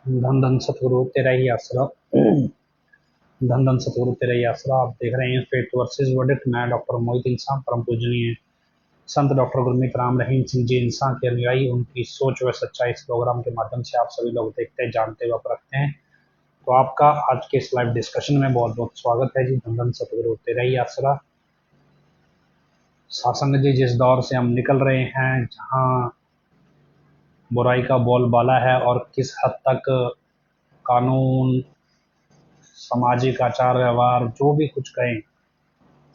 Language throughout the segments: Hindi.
धन धन सतगुरु तेरा ही आसरा। धन धन सतगुरु तेरा ही आसरा। आप देख रहे हैं फेथ वर्सेस वर्डिक्ट। मैं डॉक्टर मोहित इंसान परम पूजनीय संत डॉक्टर गुरमीत राम रहीम सिंह जी इंसान के अनुयायी, उनकी सोच व सच्चाई इस प्रोग्राम के माध्यम से आप सभी लोग देखते हैं, जानते व परखते हैं। तो आपका आज के इस लाइव डिस्कशन में बहुत बहुत स्वागत है जी। धन धन सतगुरु तेरा ही आसरा। शासन जी, जिस दौर से हम निकल रहे हैं, जहाँ बुराई का बोलबाला है और किस हद तक कानून, सामाजिक आचार व्यवहार, जो भी कुछ कहें,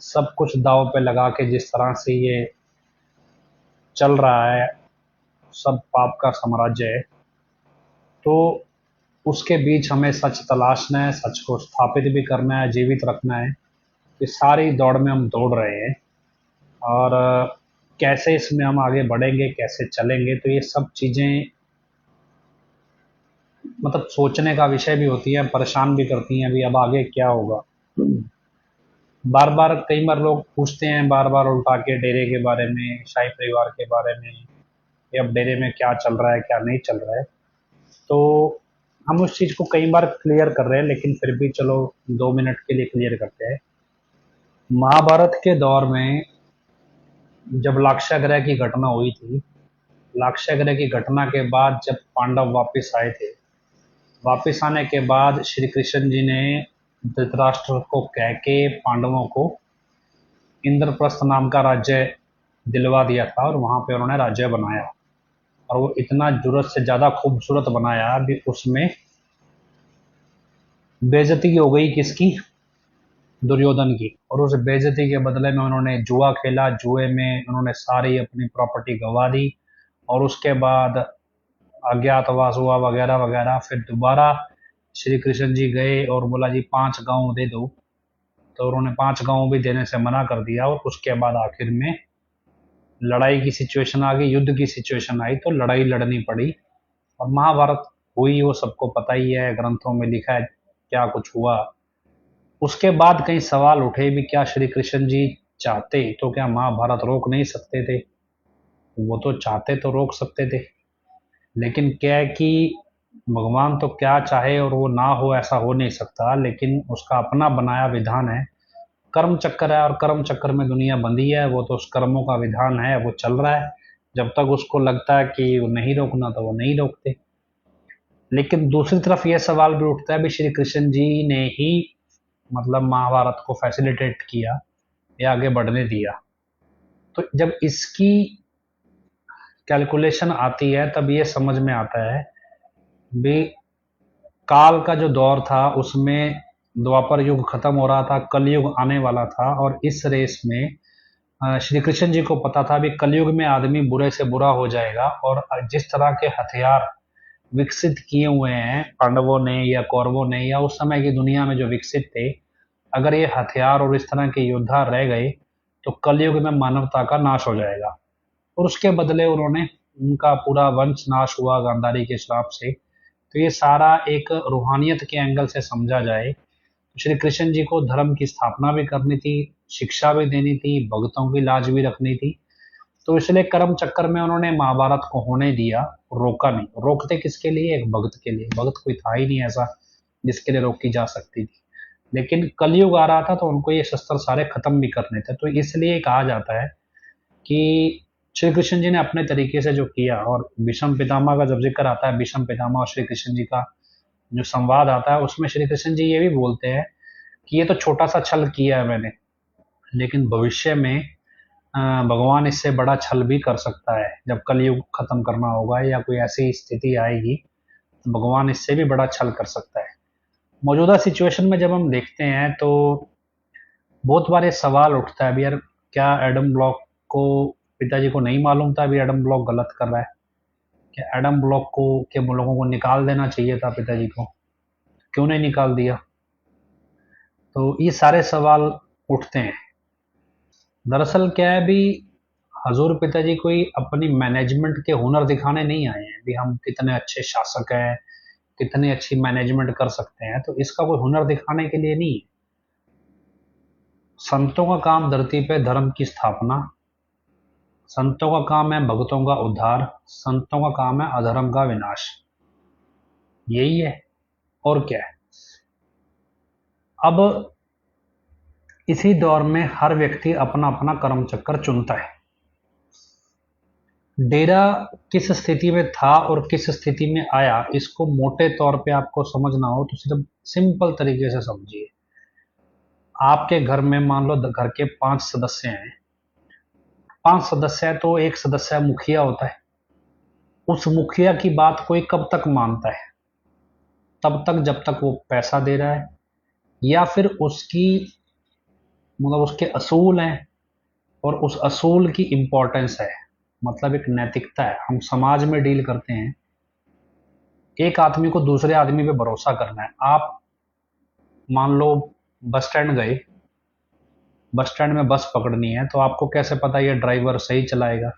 सब कुछ दांव पे लगा के जिस तरह से ये चल रहा है, सब पाप का साम्राज्य है। तो उसके बीच हमें सच तलाशना है, सच को स्थापित भी करना है, जीवित रखना है। इस सारी दौड़ में हम दौड़ रहे हैं और कैसे इसमें हम आगे बढ़ेंगे, कैसे चलेंगे, तो ये सब चीज़ें मतलब सोचने का विषय भी होती है, परेशान भी करती हैं। अभी अब आगे क्या होगा, बार बार कई बार लोग पूछते हैं, बार बार उल्टा के डेरे के बारे में, शाही परिवार के बारे में, या अब डेरे में क्या चल रहा है, क्या नहीं चल रहा है। तो हम उस चीज़ को कई बार क्लियर कर रहे हैं, लेकिन फिर भी चलो 2 मिनट के लिए क्लियर करते हैं। महाभारत के दौर में जब लाक्षागृह की घटना हुई थी, लाक्षागृह की घटना के बाद जब पांडव वापस आए थे, वापस आने के बाद श्री कृष्ण जी ने धृतराष्ट्र को कह के पांडवों को इंद्रप्रस्थ नाम का राज्य दिलवा दिया था और वहां पे उन्होंने राज्य बनाया। और वो इतना जरूरत से ज़्यादा खूबसूरत बनाया भी, उसमें बेइज्जती हो गई किसकी? दुर्योधन की। और उस बेइज्जती के बदले में उन्होंने जुआ खेला, जुए में उन्होंने सारी अपनी प्रॉपर्टी गंवा दी और उसके बाद अज्ञातवास हुआ वगैरह वगैरह। फिर दोबारा श्री कृष्ण जी गए और बोला जी 5 गांव दे दो, तो उन्होंने 5 गांव भी देने से मना कर दिया। और उसके बाद आखिर में लड़ाई की सिचुएशन आ गई, युद्ध की सिचुएशन आई, तो लड़ाई लड़नी पड़ी और महाभारत हुई। वो सबको पता ही है, ग्रंथों में लिखा है क्या कुछ हुआ। उसके बाद कई सवाल उठे भी, क्या श्री कृष्ण जी चाहते तो क्या महाभारत रोक नहीं सकते थे? वो तो चाहते तो रोक सकते थे, लेकिन क्या है कि भगवान तो क्या चाहे और वो ना हो, ऐसा हो नहीं सकता। लेकिन उसका अपना बनाया विधान है, कर्म चक्कर है, और कर्म चक्कर में दुनिया बंधी है। वो तो उस कर्मों का विधान है, वो चल रहा है। जब तक उसको लगता है कि वो नहीं रोकना, तो वो नहीं रोकते। लेकिन दूसरी तरफ यह सवाल भी उठता है भी, श्री कृष्ण जी ने ही मतलब महाभारत को फैसिलिटेट किया या आगे बढ़ने दिया? तो जब इसकी कैलकुलेशन आती है, तब ये समझ में आता है भी, काल का जो दौर था उसमें द्वापर युग खत्म हो रहा था, कलयुग आने वाला था। और इस रेस में श्री कृष्ण जी को पता था भी कलयुग में आदमी बुरे से बुरा हो जाएगा। और जिस तरह के हथियार विकसित किए हुए हैं पांडवों ने या कौरवों ने, या उस समय की दुनिया में जो विकसित थे, अगर ये हथियार और इस तरह के योद्धा रह गए तो कलयुग में मानवता का नाश हो जाएगा। और उसके बदले उन्होंने, उनका पूरा वंश नाश हुआ गांधारी के श्राप से। तो ये सारा एक रूहानियत के एंगल से समझा जाए तो श्री कृष्ण जी को धर्म की स्थापना भी करनी थी, शिक्षा भी देनी थी, भक्तों की लाज भी रखनी थी। तो इसलिए कर्म चक्कर में उन्होंने महाभारत को होने दिया, रोका नहीं। रोकते किसके लिए? एक भक्त के लिए। भक्त कोई था ही नहीं ऐसा जिसके लिए रोकी जा सकती थी। लेकिन कलयुग आ रहा था तो उनको ये शस्त्र सारे खत्म भी करने थे। तो इसलिए कहा जाता है कि श्री कृष्ण जी ने अपने तरीके से जो किया। और भीष्म पितामह का जब जिक्र आता है, भीष्म पितामह और श्री कृष्ण जी का जो संवाद आता है, उसमें श्री कृष्ण जी ये भी बोलते हैं कि ये तो छोटा सा छल किया है मैंने, लेकिन भविष्य में भगवान इससे बड़ा छल भी कर सकता है। जब कलयुग खत्म करना होगा या कोई ऐसी स्थिति आएगी, तो भगवान इससे भी बड़ा छल कर सकता है। मौजूदा सिचुएशन में जब हम देखते हैं तो बहुत बार ये सवाल उठता है भी, यार क्या एडम ब्लॉक को, पिताजी को नहीं मालूम था भी एडम ब्लॉक गलत कर रहा है? क्या एडम ब्लॉक को के लोगों को निकाल देना चाहिए था पिताजी को? क्यों नहीं निकाल दिया? तो ये सारे सवाल उठते हैं। दरअसल क्या है भी, हजूर पिताजी कोई अपनी मैनेजमेंट के हुनर दिखाने नहीं आए हैं भी हम कितने अच्छे शासक हैं, कितनी अच्छी मैनेजमेंट कर सकते हैं। तो इसका कोई हुनर दिखाने के लिए नहीं है। संतों का काम धरती पे धर्म की स्थापना, संतों का काम है भक्तों का उद्धार, संतों का काम है अधर्म का विनाश। यही है और क्या है। अब इसी दौर में हर व्यक्ति अपना अपना कर्म चक्कर चुनता है। डेरा किस स्थिति में था और किस स्थिति में आया, इसको मोटे तौर पे आपको समझना हो तो सिर्फ सिंपल तरीके से समझिए। आपके घर में मान लो घर के 5 सदस्य हैं, 5 सदस्य है तो एक सदस्य मुखिया होता है। उस मुखिया की बात कोई कब तक मानता है? तब तक जब तक वो पैसा दे रहा है या फिर उसकी मतलब उसके असूल हैं और उस असूल की इंपॉर्टेंस है, मतलब एक नैतिकता है। हम समाज में डील करते हैं, एक आदमी को दूसरे आदमी पे भरोसा करना है। आप मान लो बस स्टैंड गए, बस स्टैंड में बस पकड़नी है, तो आपको कैसे पता ये ड्राइवर सही चलाएगा?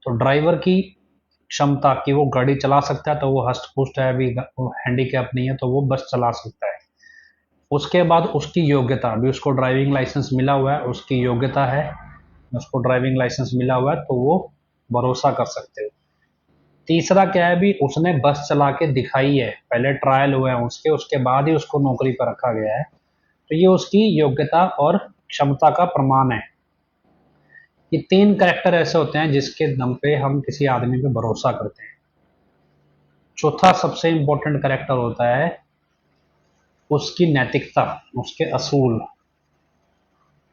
तो ड्राइवर की क्षमता कि वो गाड़ी चला सकता है, तो वो हष्ट पुष्ट है, अभी हैंडीकैप नहीं है, तो वो बस चला सकता है। उसके बाद उसकी योग्यता, अभी उसको ड्राइविंग लाइसेंस मिला हुआ है, उसकी योग्यता है, उसको ड्राइविंग लाइसेंस मिला हुआ है, तो वो भरोसा कर सकते हो। तीसरा क्या है, भी उसने बस चला के दिखाई है, पहले ट्रायल हुए हैं उसके बाद ही उसको नौकरी पर रखा गया है, तो ये उसकी योग्यता और क्षमता का प्रमाण है। ये 3 कैरेक्टर ऐसे होते हैं जिसके दम पे हम किसी आदमी पे भरोसा करते हैं। चौथा सबसे इंपॉर्टेंट कैरेक्टर होता है उसकी नैतिकता, उसके असूल।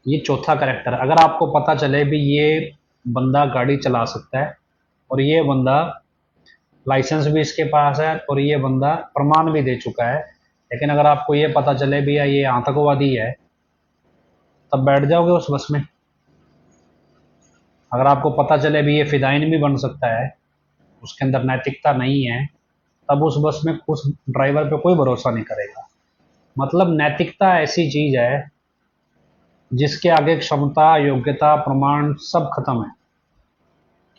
ये चौथा कैरेक्टर, अगर आपको पता चले भी ये बंदा गाड़ी चला सकता है और ये बंदा लाइसेंस भी इसके पास है और ये बंदा प्रमाण भी दे चुका है, लेकिन अगर आपको ये पता चले भी ये आतंकवादी है, तब बैठ जाओगे उस बस में? अगर आपको पता चले भी ये फिदाइन भी बन सकता है, उसके अंदर नैतिकता नहीं है, तब उस बस में उस ड्राइवर पे कोई भरोसा नहीं करेगा। मतलब नैतिकता ऐसी चीज है जिसके आगे क्षमता, योग्यता, प्रमाण सब खत्म है।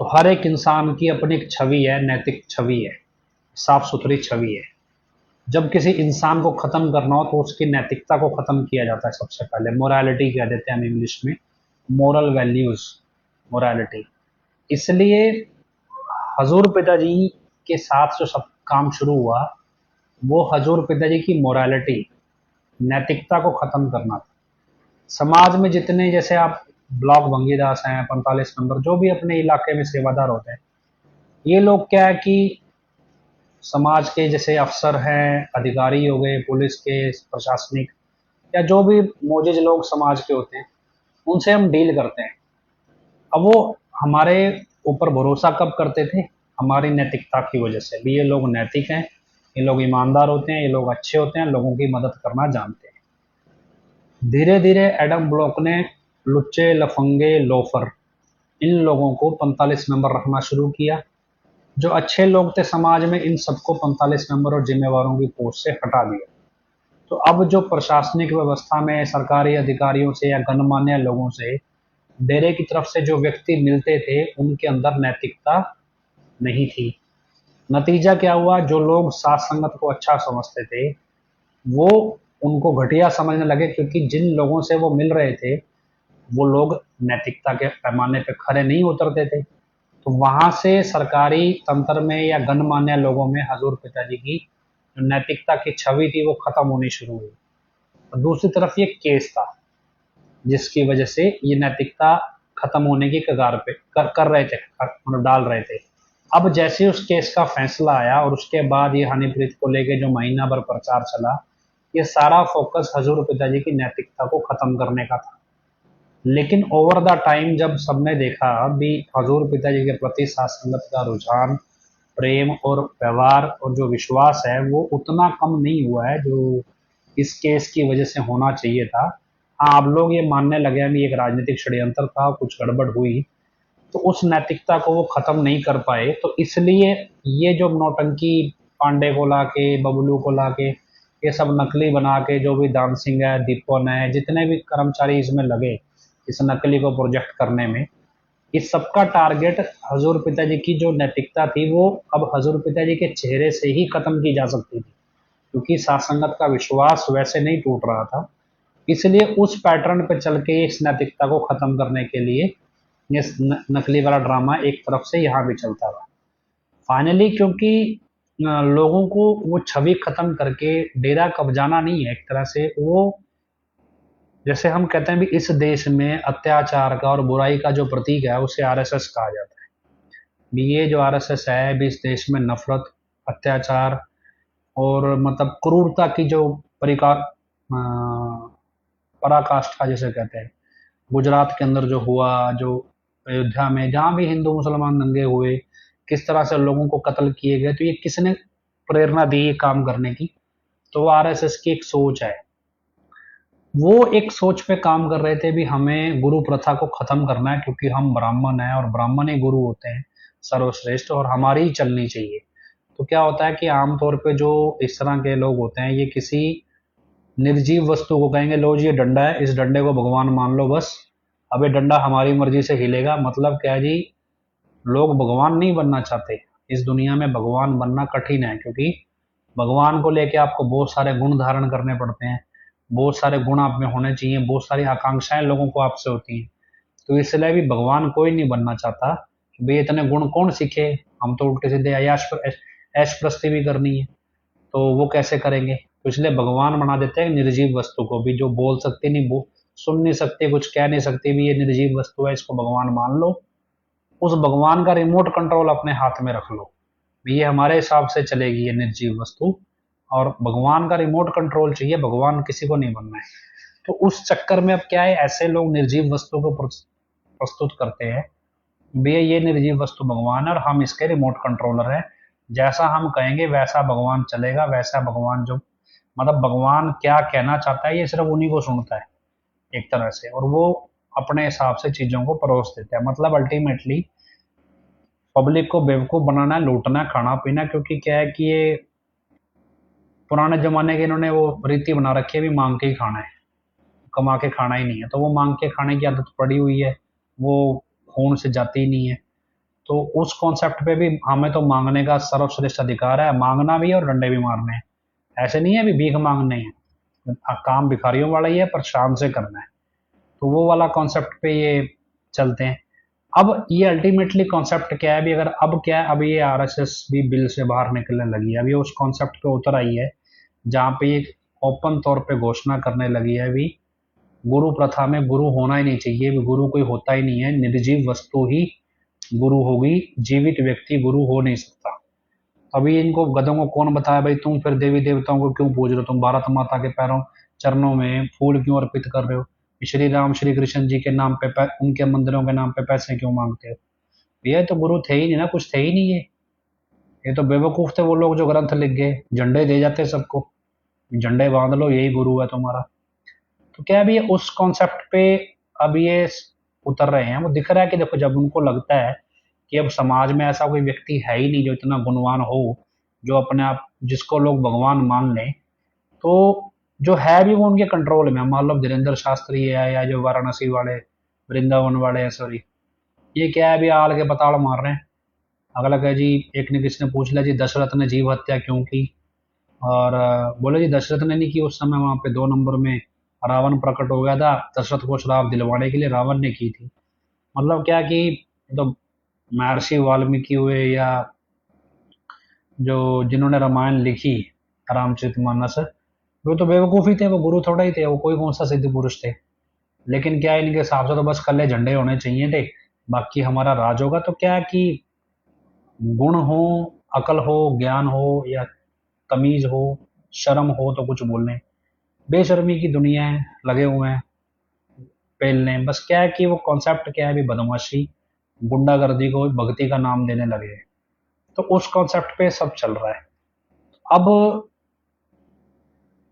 तो हर एक इंसान की अपनी एक छवि है, नैतिक छवि है, साफ सुथरी छवि है। जब किसी इंसान को खत्म करना हो तो उसकी नैतिकता को खत्म किया जाता है सबसे पहले। मोरालिटी कह देते हैं हम इंग्लिश में, मोरल वैल्यूज, मोरालिटी। इसलिए हजूर पिताजी के साथ जो सब काम शुरू हुआ, वो हजूर पिताजी की मोरालिटी, नैतिकता को खत्म करना था। समाज में जितने, जैसे आप ब्लॉक भंगीदास हैं, 45 नंबर, जो भी अपने इलाके में सेवादार होते हैं, ये लोग क्या है कि समाज के जैसे अफसर हैं, अधिकारी हो गए, पुलिस के, प्रशासनिक, या जो भी मोजिज लोग समाज के होते हैं, उनसे हम डील करते हैं। अब वो हमारे ऊपर भरोसा कब करते थे? हमारी नैतिकता की वजह से भी। ये लोग नैतिक हैं, ये लोग ईमानदार होते हैं, ये लोग अच्छे होते हैं, लोगों की मदद करना जानते हैं। धीरे धीरे एडम ब्लॉक ने लुच्चे, लफंगे, लोफर, इन लोगों को 45 नंबर रखना शुरू किया। जो अच्छे लोग थे समाज में, इन सबको 45 नंबर और जिम्मेवारों की पोस्ट से हटा दिया। तो अब जो प्रशासनिक व्यवस्था में सरकारी अधिकारियों से या गणमान्य लोगों से डेरे की तरफ से जो व्यक्ति मिलते थे, उनके अंदर नैतिकता नहीं थी। नतीजा क्या हुआ? जो लोग साथ संगत को अच्छा समझते थे, वो उनको घटिया समझने लगे, क्योंकि जिन लोगों से वो मिल रहे थे, वो लोग नैतिकता के पैमाने पे खरे नहीं उतरते थे। तो वहां से सरकारी तंत्र में या गणमान्य लोगों में हजूर पिताजी की जो नैतिकता की छवि थी, वो खत्म होनी शुरू हुई। और दूसरी तरफ ये केस था जिसकी वजह से ये नैतिकता खत्म होने की कगार पे कर रहे थे, मतलब डाल रहे थे। अब जैसे उस केस का फैसला आया और उसके बाद ये हनीप्रीत को लेके जो महीना भर प्रचार चला, ये सारा फोकस हजूर पिताजी की नैतिकता को खत्म करने का था। लेकिन ओवर द टाइम जब सबने देखा भी हजूर पिताजी के प्रति साथ संगत का रुझान, प्रेम और व्यवहार और जो विश्वास है, वो उतना कम नहीं हुआ है जो इस केस की वजह से होना चाहिए था। हाँ, अब लोग ये मानने लगे हैं कि एक राजनीतिक षड्यंत्र था, कुछ गड़बड़ हुई, तो उस नैतिकता को वो खत्म नहीं कर पाए। तो इसलिए ये जो नौटंकी, पांडे को ला के, बबलू को ला के, ये सब नकली बना के, जो भी दान सिंह है, दीपन है, जितने भी कर्मचारी इसमें लगे इस नकली को प्रोजेक्ट करने में, इस सबका टारगेट हजूर पिताजी की जो नैतिकता थी, वो अब हजूर पिताजी के चेहरे से ही खत्म की जा सकती थी, क्योंकि साथ संगत का विश्वास वैसे नहीं टूट रहा था। इसलिए उस पैटर्न पे चल के इस नैतिकता को खत्म करने के लिए ये नकली वाला ड्रामा एक तरफ से यहाँ भी चलता रहा। फाइनली क्योंकि लोगों को वो छवि खत्म करके डेरा कब्जाना नहीं है, एक तरह से वो, जैसे हम कहते हैं भी इस देश में अत्याचार का और बुराई का जो प्रतीक है उसे आरएसएस कहा जाता है। भी ये जो आरएसएस है भी इस देश में नफरत, अत्याचार और मतलब क्रूरता की जो परिकार पराकाष्ठा जिसे कहते हैं, गुजरात के अंदर जो हुआ, जो अयोध्या में जहाँ भी हिंदू मुसलमान दंगे हुए, किस तरह से लोगों को कत्ल किए गए, तो ये किसने प्रेरणा दी ये काम करने की? तो वो आरएसएस की एक सोच है। वो एक सोच पे काम कर रहे थे भी हमें गुरु प्रथा को खत्म करना है, क्योंकि हम ब्राह्मण हैं और ब्राह्मण ही गुरु होते हैं सर्वश्रेष्ठ, और हमारी ही चलनी चाहिए। तो क्या होता है कि आमतौर पे जो इस तरह के लोग होते हैं ये किसी निर्जीव वस्तु को कहेंगे, लो जी ये डंडा है, इस डंडे को भगवान मान लो बस, अब ये डंडा हमारी मर्जी से हिलेगा। मतलब क्या है जी, लोग भगवान नहीं बनना चाहते। इस दुनिया में भगवान बनना कठिन है, क्योंकि भगवान को लेके आपको बहुत सारे गुण धारण करने पड़ते हैं, बहुत सारे गुण आप में होने चाहिए, बहुत सारी आकांक्षाएं लोगों को आपसे होती हैं। तो इसलिए भी भगवान कोई नहीं बनना चाहता कि भाई इतने गुण कौन सीखे, हम तो उल्टे सीधे ऐश प्रस्ती भी करनी है, तो वो कैसे करेंगे? तो इसलिए भगवान बना देते हैं निर्जीव वस्तु को भी, जो बोल सकती नहीं, सुन नहीं सकते, कुछ कह नहीं सकते, भी ये निर्जीव वस्तु है, इसको भगवान मान लो। उस भगवान का रिमोट कंट्रोल अपने हाथ में रख लो, ये हमारे हिसाब से चलेगी ये निर्जीव वस्तु, और भगवान का रिमोट कंट्रोल चाहिए, भगवान किसी को नहीं बनना है। तो उस चक्कर में अब क्या है, ऐसे लोग निर्जीव वस्तु को प्रस्तुत करते हैं, भैया ये निर्जीव वस्तु भगवान है और हम इसके रिमोट कंट्रोलर हैं, जैसा हम कहेंगे वैसा भगवान चलेगा, वैसा भगवान जो मतलब भगवान क्या कहना चाहता है ये सिर्फ उन्हीं को सुनता है एक तरह से, और वो अपने हिसाब से चीजों को परोस देते हैं। मतलब अल्टीमेटली पब्लिक को बेवकूफ बनाना है, लूटना है, खाना पीना, क्योंकि क्या है कि ये पुराने जमाने के इन्होंने वो रीति बना रखी है भी मांग के ही खाना है, कमा के खाना ही नहीं है, तो वो मांग के खाने की आदत पड़ी हुई है, वो खून से जाती ही नहीं है। तो उस कॉन्सेप्ट पे भी हमें तो मांगने का सर्वश्रेष्ठ अधिकार है, मांगना भी है और डंडे भी मारने हैं। ऐसे नहीं है अभी भीख मांगने हैं, काम भिखारियों वाला ही है पर शान से करना है। तो वो वाला कॉन्सेप्ट पे ये चलते हैं। अब ये अल्टीमेटली कॉन्सेप्ट क्या है भी, अगर अब क्या है, अब ये आरएसएस भी बिल से बाहर निकलने लगी है, अब ये उस कॉन्सेप्ट पे उतर आई है जहाँ पे ये ओपन तौर पे घोषणा करने लगी है भी गुरु प्रथा में गुरु होना ही नहीं चाहिए, भी गुरु कोई होता ही नहीं है, निर्जीव वस्तु ही गुरु होगी, जीवित व्यक्ति गुरु हो नहीं सकता। अभी इनको गधों को कौन बताया भाई, तुम फिर देवी देवताओं को क्यों पूज रहे हो, तुम भारत माता के पैरों चरणों में फूल क्यों अर्पित कर रहे हो, श्री राम श्री कृष्ण जी के नाम पे उनके मंदिरों के नाम पे पैसे क्यों मांगते हो? ये तो गुरु थे ही नहीं ना, कुछ थे ही नहीं ये तो बेवकूफ थे वो लोग जो ग्रंथ लिख गए, झंडे दे जाते सबको, झंडे बांध लो यही गुरु है तुम्हारा। तो क्या अभी उस कॉन्सेप्ट पे अब ये उतर रहे हैं, वो दिख रहा है कि देखो जब उनको लगता है कि अब समाज में ऐसा कोई व्यक्ति है ही नहीं जो इतना गुणवान हो, जो अपने आप जिसको लोग भगवान मान लें, तो जो है भी वो उनके कंट्रोल में, मान लो धीरेन्द्र शास्त्री है या जो वाराणसी वाले वृंदावन वाले हैं, सॉरी, ये क्या है अभी आल के पताड़ मार रहे हैं। अगला कहे जी, एक ने किसी ने पूछ लिया जी दशरथ ने जीव हत्या क्यों की, और बोले जी दशरथ ने नहीं की, उस समय वहां पे 2 नंबर में रावण प्रकट हो गया था, दशरथ को श्राप दिलवाने के लिए रावण ने की थी। मतलब क्या कि तो महर्षि वाल्मीकि हुए या जो जिन्होंने रामायण लिखी रामचरितमानस, वो तो बेवकूफ ही थे, वो गुरु थोड़ा ही थे, वो कोई कौन सा सिद्ध पुरुष थे। लेकिन क्या इनके हिसाब से तो बस कल्ले झंडे होने चाहिए थे, बाकी हमारा राज होगा। तो क्या कि गुण हो, अकल हो, ज्ञान हो या तमीज हो, शर्म हो तो कुछ बोलने, बेशर्मी की दुनिया है, लगे हुए हैं पेलने। बस क्या है कि वो कॉन्सेप्ट क्या है भी बदमाशी, गुंडागर्दी को भक्ति का नाम देने लगे, तो उस कॉन्सेप्ट पे सब चल रहा है। अब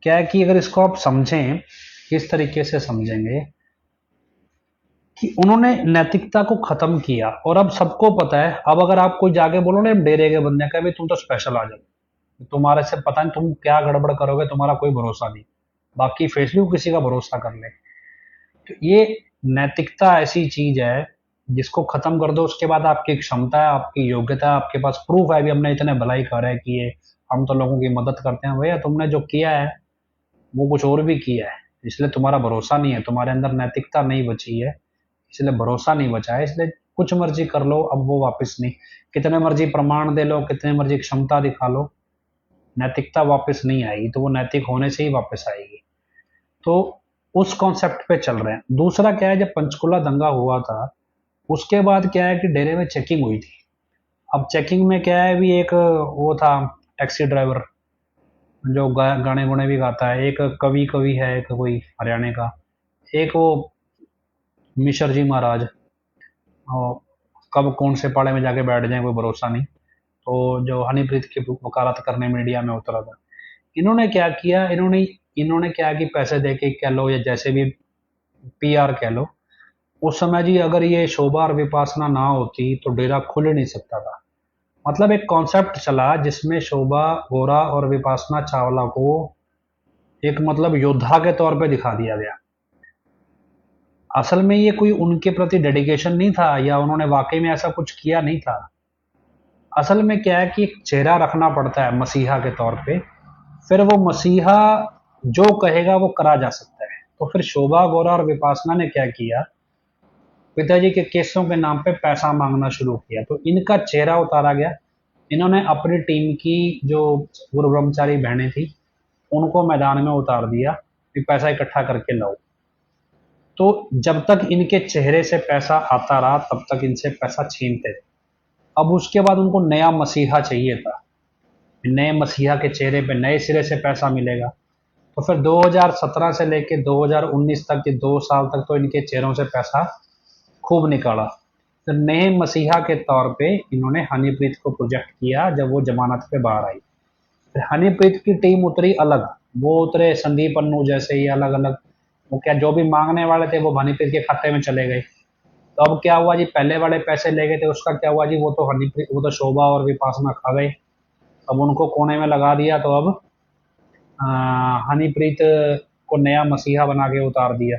क्या है कि अगर इसको आप समझें, किस तरीके से समझेंगे कि उन्होंने नैतिकता को खत्म किया, और अब सबको पता है, अब अगर आप कोई जाके बोलो ना डेरे के बंदे का भी तुम तो स्पेशल आ जाओ, तुम्हारे से पता नहीं तुम क्या गड़बड़ करोगे, तुम्हारा कोई भरोसा नहीं, बाकी फेसलू किसी का भरोसा कर ले। तो ये नैतिकता ऐसी चीज है जिसको खत्म कर दो, उसके बाद आपकी क्षमता है, आपकी योग्यता है, आपके पास प्रूफ है भी हमने इतने भलाई कर है कि ये हम तो लोगों की मदद करते हैं, भैया तुमने जो किया है वो कुछ और भी किया है, इसलिए तुम्हारा भरोसा नहीं है, तुम्हारे अंदर नैतिकता नहीं बची है, इसलिए भरोसा नहीं बचा है, इसलिए कुछ मर्जी कर लो, अब वो वापस नहीं। कितने मर्जी प्रमाण दे लो, कितने मर्जी क्षमता दिखा लो, नैतिकता वापस नहीं आएगी। तो वो नैतिक होने से ही वापस आएगी। तो उस कॉन्सेप्ट पे चल रहे हैं। दूसरा क्या है, जब पंचकुला दंगा हुआ था उसके बाद क्या है कि डेरे में चेकिंग हुई थी। अब चेकिंग में क्या है, भी एक वो था टैक्सी ड्राइवर जो गाने गुने भी गाता है, एक कवि कवि है, एक कोई हरियाणा का, एक वो मिश्र जी महाराज, और कब कौन से पाड़े में जाके बैठ जाए कोई भरोसा नहीं। तो जो हनीप्रीत की वकालत करने मीडिया में उतरा था, इन्होंने क्या किया, इन्होंने क्या कि पैसे दे के कह लो या जैसे भी पीआर कह लो, उस समय जी अगर ये शोभा और विपासना ना होती तो डेरा खुल ही नहीं सकता था। मतलब एक कॉन्सेप्ट चला जिसमें शोभा गोरा और विपासना चावला को एक मतलब योद्धा के तौर पे दिखा दिया गया। असल में ये कोई उनके प्रति डेडिकेशन नहीं था या उन्होंने वाकई में ऐसा कुछ किया नहीं था। असल में क्या है कि एक चेहरा रखना पड़ता है मसीहा के तौर पे, फिर वो मसीहा जो कहेगा वो करा जा सकता है। तो फिर शोभा गोरा और विपासना ने क्या किया, पिताजी के केसों के नाम पे पैसा मांगना शुरू किया। तो इनका चेहरा उतारा गया। इन्होंने अपनी टीम की जो गुरु ब्रह्मचारी बहनें थी उनको मैदान में उतार दिया कि पैसा इकट्ठा करके लाओ। तो जब तक इनके चेहरे से पैसा आता रहा तब तक इनसे पैसा छीनते थे। अब उसके बाद उनको नया मसीहा चाहिए था, नए मसीहा के चेहरे पे नए सिरे से पैसा मिलेगा। तो फिर 2017 से लेकर 2019 तक के 2 साल तक तो इनके चेहरों से पैसा खूब निकाला। फिर नए मसीहा के तौर पे इन्होंने हनीप्रीत को प्रोजेक्ट किया जब वो जमानत पे बाहर आई। फिर हनीप्रीत की टीम उतरी अलग, वो उतरे संदीप अन्नू जैसे ही अलग अलग, वो क्या जो भी मांगने वाले थे वो हनीप्रीत के खाते में चले गए। तो अब क्या हुआ जी, पहले वाले पैसे ले गए थे उसका क्या हुआ जी, वो तो शोभा और विपासना खा गए। अब उनको कोने में लगा दिया। तो अब हनीप्रीत को नया मसीहा बना के उतार दिया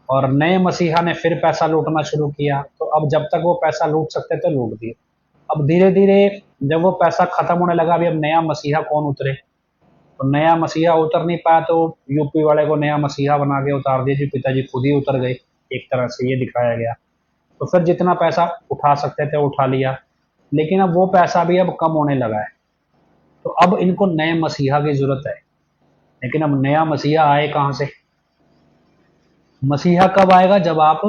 और नए मसीहा ने फिर पैसा लूटना शुरू किया। तो अब जब तक वो पैसा लूट सकते थे लूट दिए। अब धीरे धीरे जब वो पैसा खत्म होने लगा, अभी अब नया मसीहा कौन उतरे, तो नया मसीहा उतर नहीं पाया तो यूपी वाले को नया मसीहा बना के उतार दिया जी, पिताजी खुद ही उतर गए, एक तरह से ये दिखाया गया। तो फिर जितना पैसा उठा सकते थे उठा लिया, लेकिन अब वो पैसा भी अब कम होने लगा है। तो अब इनको नए मसीहा की जरूरत है। लेकिन अब नया मसीहा आए कहाँ से? मसीहा कब आएगा? जब आप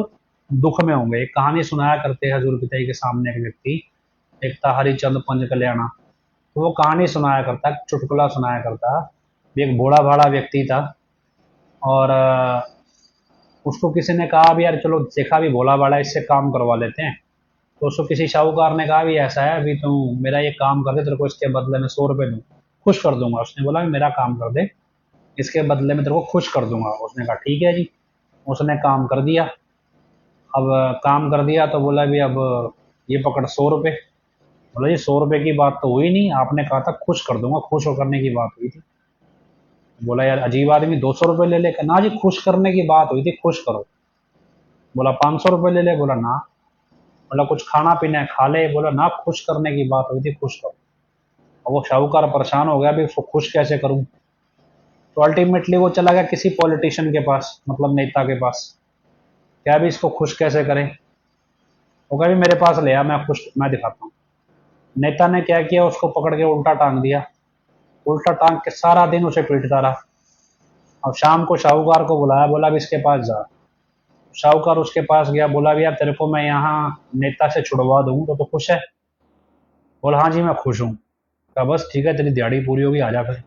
दुख में होंगे। एक कहानी सुनाया करते हैं हजूर पिताजी के सामने एक व्यक्ति, एक था हरिचंद पंच कल्याणा। तो वो कहानी सुनाया करता, चुटकुला सुनाया करता। एक बूढ़ा भाड़ा व्यक्ति था और उसको किसी ने कहा भी यार चलो देखा भी भोला भाड़ा, इससे काम करवा लेते हैं। तो उसको किसी शाहूकार ने कहा भी ऐसा है, अभी तुम मेरा ये काम कर दे, तेरे को इसके बदले में 100 रुपये दूँ, खुश कर दूंगा। उसने बोला मेरा काम कर दे, इसके बदले में तेरे को खुश कर दूंगा। उसने कहा ठीक है जी। उसने काम कर दिया। अब काम कर दिया तो बोला भी अब ये पकड़ 100 रुपये। बोला जी 100 रुपये की बात तो हुई नहीं, आपने कहा था खुश कर दूंगा, खुश हो करने की बात हुई थी। बोला यार अजीब आदमी, 200 रुपये ले ले। ना जी खुश करने की बात हुई थी, खुश करो। बोला 500 रुपये ले ले। बोला ना। बोला कुछ खाना पीना है खा ले। बोला ना, खुश करने की बात हुई थी, खुश करो। और वो शाहूकार परेशान हो गया भी इसको खुश कैसे करूं। तो अल्टीमेटली वो चला गया किसी पॉलिटिशियन के पास, मतलब नेता के पास, क्या भी इसको खुश कैसे करें। वो कहा भी मेरे पास ले आ, मैं खुश मैं दिखाता हूँ। नेता ने क्या किया, उसको पकड़ के उल्टा टांग दिया। उल्टा टांग के सारा दिन उसे पीटता रहा। और शाम को शाहूकार को बुलाया, बोला भी इसके पास जा। शाहूकार उसके पास गया, बोला भी यार तेरे को मैं यहाँ नेता से छुड़वा दूँ तो खुश है? बोला हाँ जी मैं खुश हूँ। कहा बस ठीक है, तेरी दिहाड़ी पूरी होगी, आ जा फिर।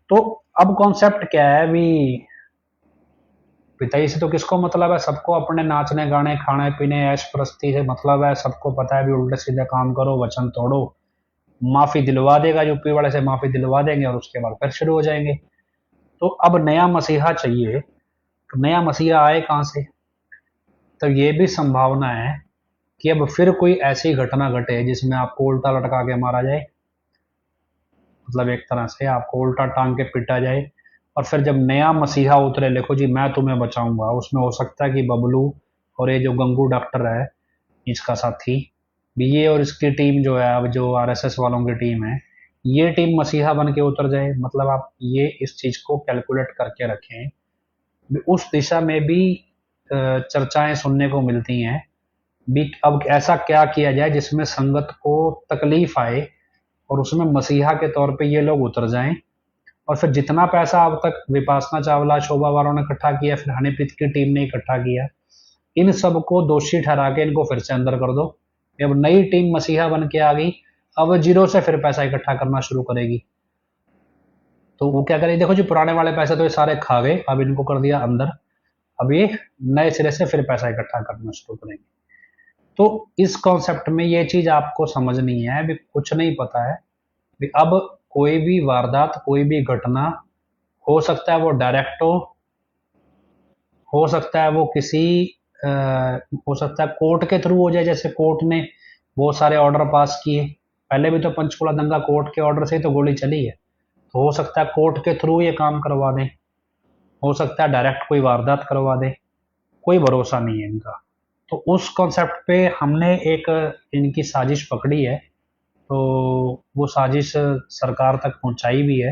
तो अब कॉन्सेप्ट क्या है भी, पिताजी से तो किसको मतलब है? सबको अपने नाचने गाने खाने पीने ऐश प्रस्ती से मतलब है। सबको पता है भी उल्टे सीधे काम करो, वचन तोड़ो, माफी दिलवा देगा यूपी वाले से, माफी दिलवा देंगे और उसके बाद फिर शुरू हो जाएंगे। तो अब नया मसीहा चाहिए, तो नया मसीहा आए कहाँ से? तो ये भी संभावना है कि अब फिर कोई ऐसी घटना घटे जिसमें आपको उल्टा लटका के मारा जाए, मतलब एक तरह से आपको उल्टा टांग के पीटा जाए। और फिर जब नया मसीहा उतरे, लिखो जी मैं तुम्हें बचाऊंगा, उसमें हो सकता है कि बबलू और ये जो गंगू डॉक्टर है इसका साथी भी, ये और इसकी टीम जो है, अब जो आरएसएस वालों की टीम है, ये टीम मसीहा बन के उतर जाए। मतलब आप ये इस चीज को कैलकुलेट करके रखें। उस दिशा में भी चर्चाएं सुनने को मिलती हैं भी अब ऐसा क्या किया जाए जिसमें संगत को तकलीफ आए और उसमें मसीहा के तौर पे ये लोग उतर जाएं, और फिर जितना पैसा अब तक विपासना चावला, शोभा वालों ने इकट्ठा किया, फिर हनीप्रीत की टीम ने इकट्ठा किया, इन सबको दोषी ठहरा के इनको फिर से अंदर कर दो। अब नई टीम मसीहा बन के आ गई, अब जीरो से फिर पैसा इकट्ठा करना शुरू करेगी। तो वो क्या करेगी, देखो जी पुराने वाले पैसे तो ये सारे खा गए, अब इनको कर दिया अंदर, अब ये नए सिरे से फिर पैसा इकट्ठा करना शुरू करेंगे। तो इस कॉन्सेप्ट में ये चीज आपको समझनी है, भी कुछ नहीं पता है भी अब कोई भी वारदात, कोई भी घटना हो सकता है वो डायरेक्ट हो सकता है वो किसी हो सकता है कोर्ट के थ्रू हो जाए, जैसे कोर्ट ने बहुत सारे ऑर्डर पास किए, पहले भी तो पंचकुला दंगा कोर्ट के ऑर्डर से ही तो गोली चली है, तो हो सकता है कोर्ट के थ्रू ये काम करवा दें, हो सकता है डायरेक्ट कोई वारदात करवा दे, कोई भरोसा नहीं है इनका। तो उस कॉन्सेप्ट पे हमने एक इनकी साजिश पकड़ी है, तो वो साजिश सरकार तक पहुंचाई भी है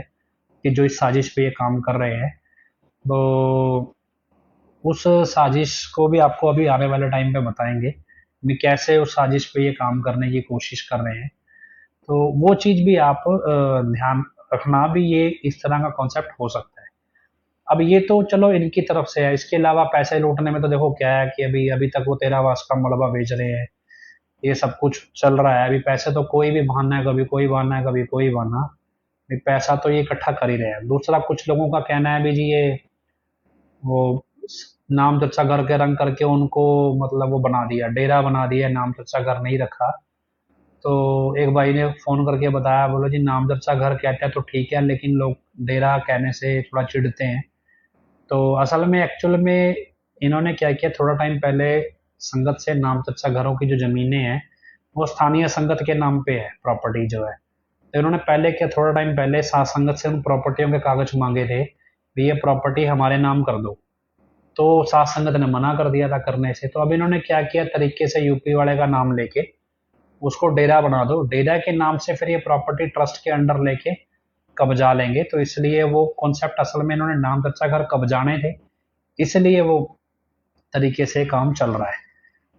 कि जो इस साजिश पे ये काम कर रहे हैं। तो उस साजिश को भी आपको अभी आने वाले टाइम पे बताएंगे भी कैसे उस साजिश पे ये काम करने की कोशिश कर रहे हैं। तो वो चीज़ भी आप ध्यान रखना भी, ये इस तरह का कॉन्सेप्ट हो सकता है। अब ये तो चलो इनकी तरफ से है, इसके अलावा पैसे लूटने में तो देखो क्या है कि अभी अभी तक वो 13 वास का मलबा बेच रहे हैं, ये सब कुछ चल रहा है। अभी पैसे तो कोई भी बहाना है, कभी कोई बहाना है, कभी कोई बहाना, अभी पैसा तो ये इकट्ठा कर ही रहे हैं। दूसरा कुछ लोगों का कहना है भी जी ये वो नाम चर्चा घर के रंग करके उनको मतलब वो बना दिया, डेरा बना दिया, नाम चर्चा घर नहीं रखा। तो एक भाई ने फोन करके बताया, बोलो जी नाम चर्चा घर कहते हैं तो ठीक है, लेकिन लोग डेरा कहने से थोड़ा चिढ़ते हैं। तो असल में एक्चुअल में इन्होंने क्या किया, थोड़ा टाइम पहले संगत से नाम चर्चा घरों की जो जमीनें हैं वो स्थानीय संगत के नाम पे है, प्रॉपर्टी जो है। तो इन्होंने पहले क्या, थोड़ा टाइम पहले सात संगत से उन प्रॉपर्टियों के कागज मांगे थे भी ये प्रॉपर्टी हमारे नाम कर दो, तो सात संगत ने मना कर दिया था करने से। तो अब इन्होंने क्या किया, तरीके से यूपी वाले का नाम लेके उसको डेरा बना दो, डेरा के नाम से फिर ये प्रॉपर्टी ट्रस्ट के अंडर लेके कब्जा लेंगे। तो इसलिए वो कॉन्सेप्ट असल में इन्होंने नाम चर्चा घर कब्जाने थे, इसलिए वो तरीके से काम चल रहा है।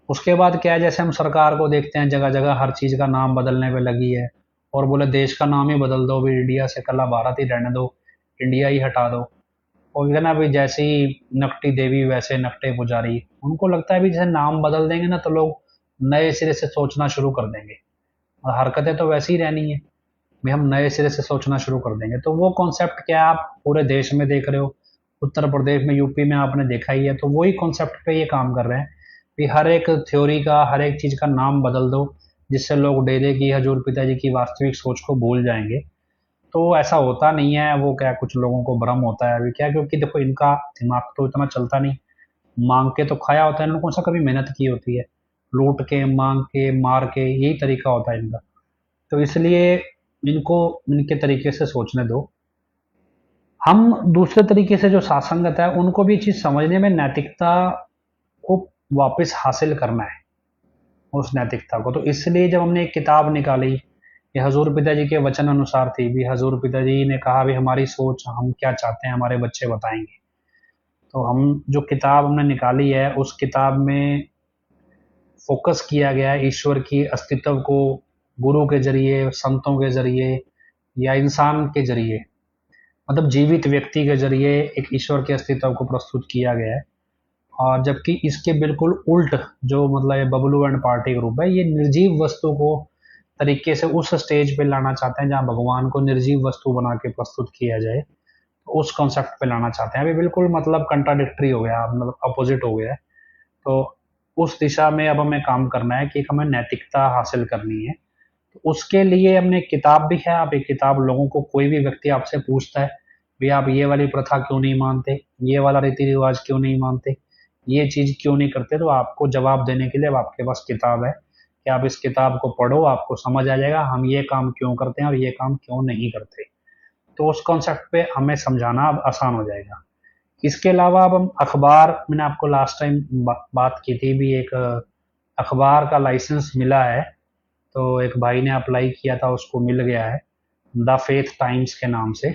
उसके बाद क्या है, जैसे हम सरकार को देखते हैं जगह जगह हर चीज़ का नाम बदलने पे लगी है, और बोले देश का नाम ही बदल दो भी, इंडिया से कला भारत ही रहने दो, इंडिया ही हटा दो। और है ना भी, जैसे ही नकटी देवी वैसे नकटे पुजारी, उनको लगता है भी जैसे नाम बदल देंगे ना तो लोग नए सिरे से सोचना शुरू कर देंगे, और हरकतें तो वैसी ही रहनी है भी, हम नए सिरे से सोचना शुरू कर देंगे। तो वो कॉन्सेप्ट क्या आप पूरे देश में देख रहे हो, उत्तर प्रदेश में, यूपी में आपने देखा ही है। तो वही कॉन्सेप्ट पे ये काम कर रहे हैं कि हर एक थ्योरी का, हर एक चीज़ का नाम बदल दो, जिससे लोग डेरे की, हजूर पिताजी की वास्तविक सोच को भूल जाएंगे। तो ऐसा होता नहीं है, वो क्या कुछ लोगों को भ्रम होता है अभी क्या, क्योंकि देखो इनका दिमाग तो इतना चलता नहीं, मांग के तो खाया होता है इन्होंने, कौन सा कभी मेहनत की होती है, लूट के, मांग के, मार के, यही तरीका होता है इनका। तो इसलिए इनको इनके तरीके से सोचने दो। हम दूसरे तरीके से जो सासंगत है उनको भी चीज समझने में, नैतिकता को वापस हासिल करना है, उस नैतिकता को। तो इसलिए जब हमने एक किताब निकाली, ये हजूर पिताजी के वचन अनुसार थी भी, हजूर पिताजी ने कहा भी हमारी सोच, हम क्या चाहते हैं हमारे बच्चे बताएंगे। तो हम जो किताब हमने निकाली है उस किताब में फोकस किया गया है ईश्वर की अस्तित्व को, गुरु के जरिए, संतों के जरिए, या इंसान के जरिए, मतलब जीवित व्यक्ति के जरिए एक ईश्वर के अस्तित्व को प्रस्तुत किया गया है। और जबकि इसके बिल्कुल उल्ट जो मतलब ये बबलू एंड पार्टी ग्रुप है, ये निर्जीव वस्तु को तरीके से उस स्टेज पे लाना चाहते हैं जहां भगवान को निर्जीव वस्तु बना के प्रस्तुत किया जाए, तो उस कॉन्सेप्ट पे लाना चाहते हैं। अभी बिल्कुल मतलब कंट्राडिक्टरी हो गया, मतलब अपोजिट हो गया है। तो उस दिशा में अब हमें काम करना है कि हमें नैतिकता हासिल करनी है। तो उसके लिए हमने किताब भी है, आप एक किताब, लोगों को कोई भी व्यक्ति आपसे पूछता है भी आप ये वाली प्रथा क्यों नहीं मानते, ये वाला रीति रिवाज क्यों नहीं मानते, ये चीज क्यों नहीं करते, तो आपको जवाब देने के लिए अब आपके पास किताब है कि आप इस किताब को पढ़ो, आपको समझ आ जाएगा हम ये काम क्यों करते हैं और ये काम क्यों नहीं करते। तो उस कॉन्सेप्ट पे हमें समझाना अब आसान हो जाएगा। इसके अलावा अब हम अखबार, मैंने आपको लास्ट टाइम बात की थी भी, एक अखबार का लाइसेंस मिला है, तो एक भाई ने अप्लाई किया था, उसको मिल गया है, द फेथ टाइम्स के नाम से।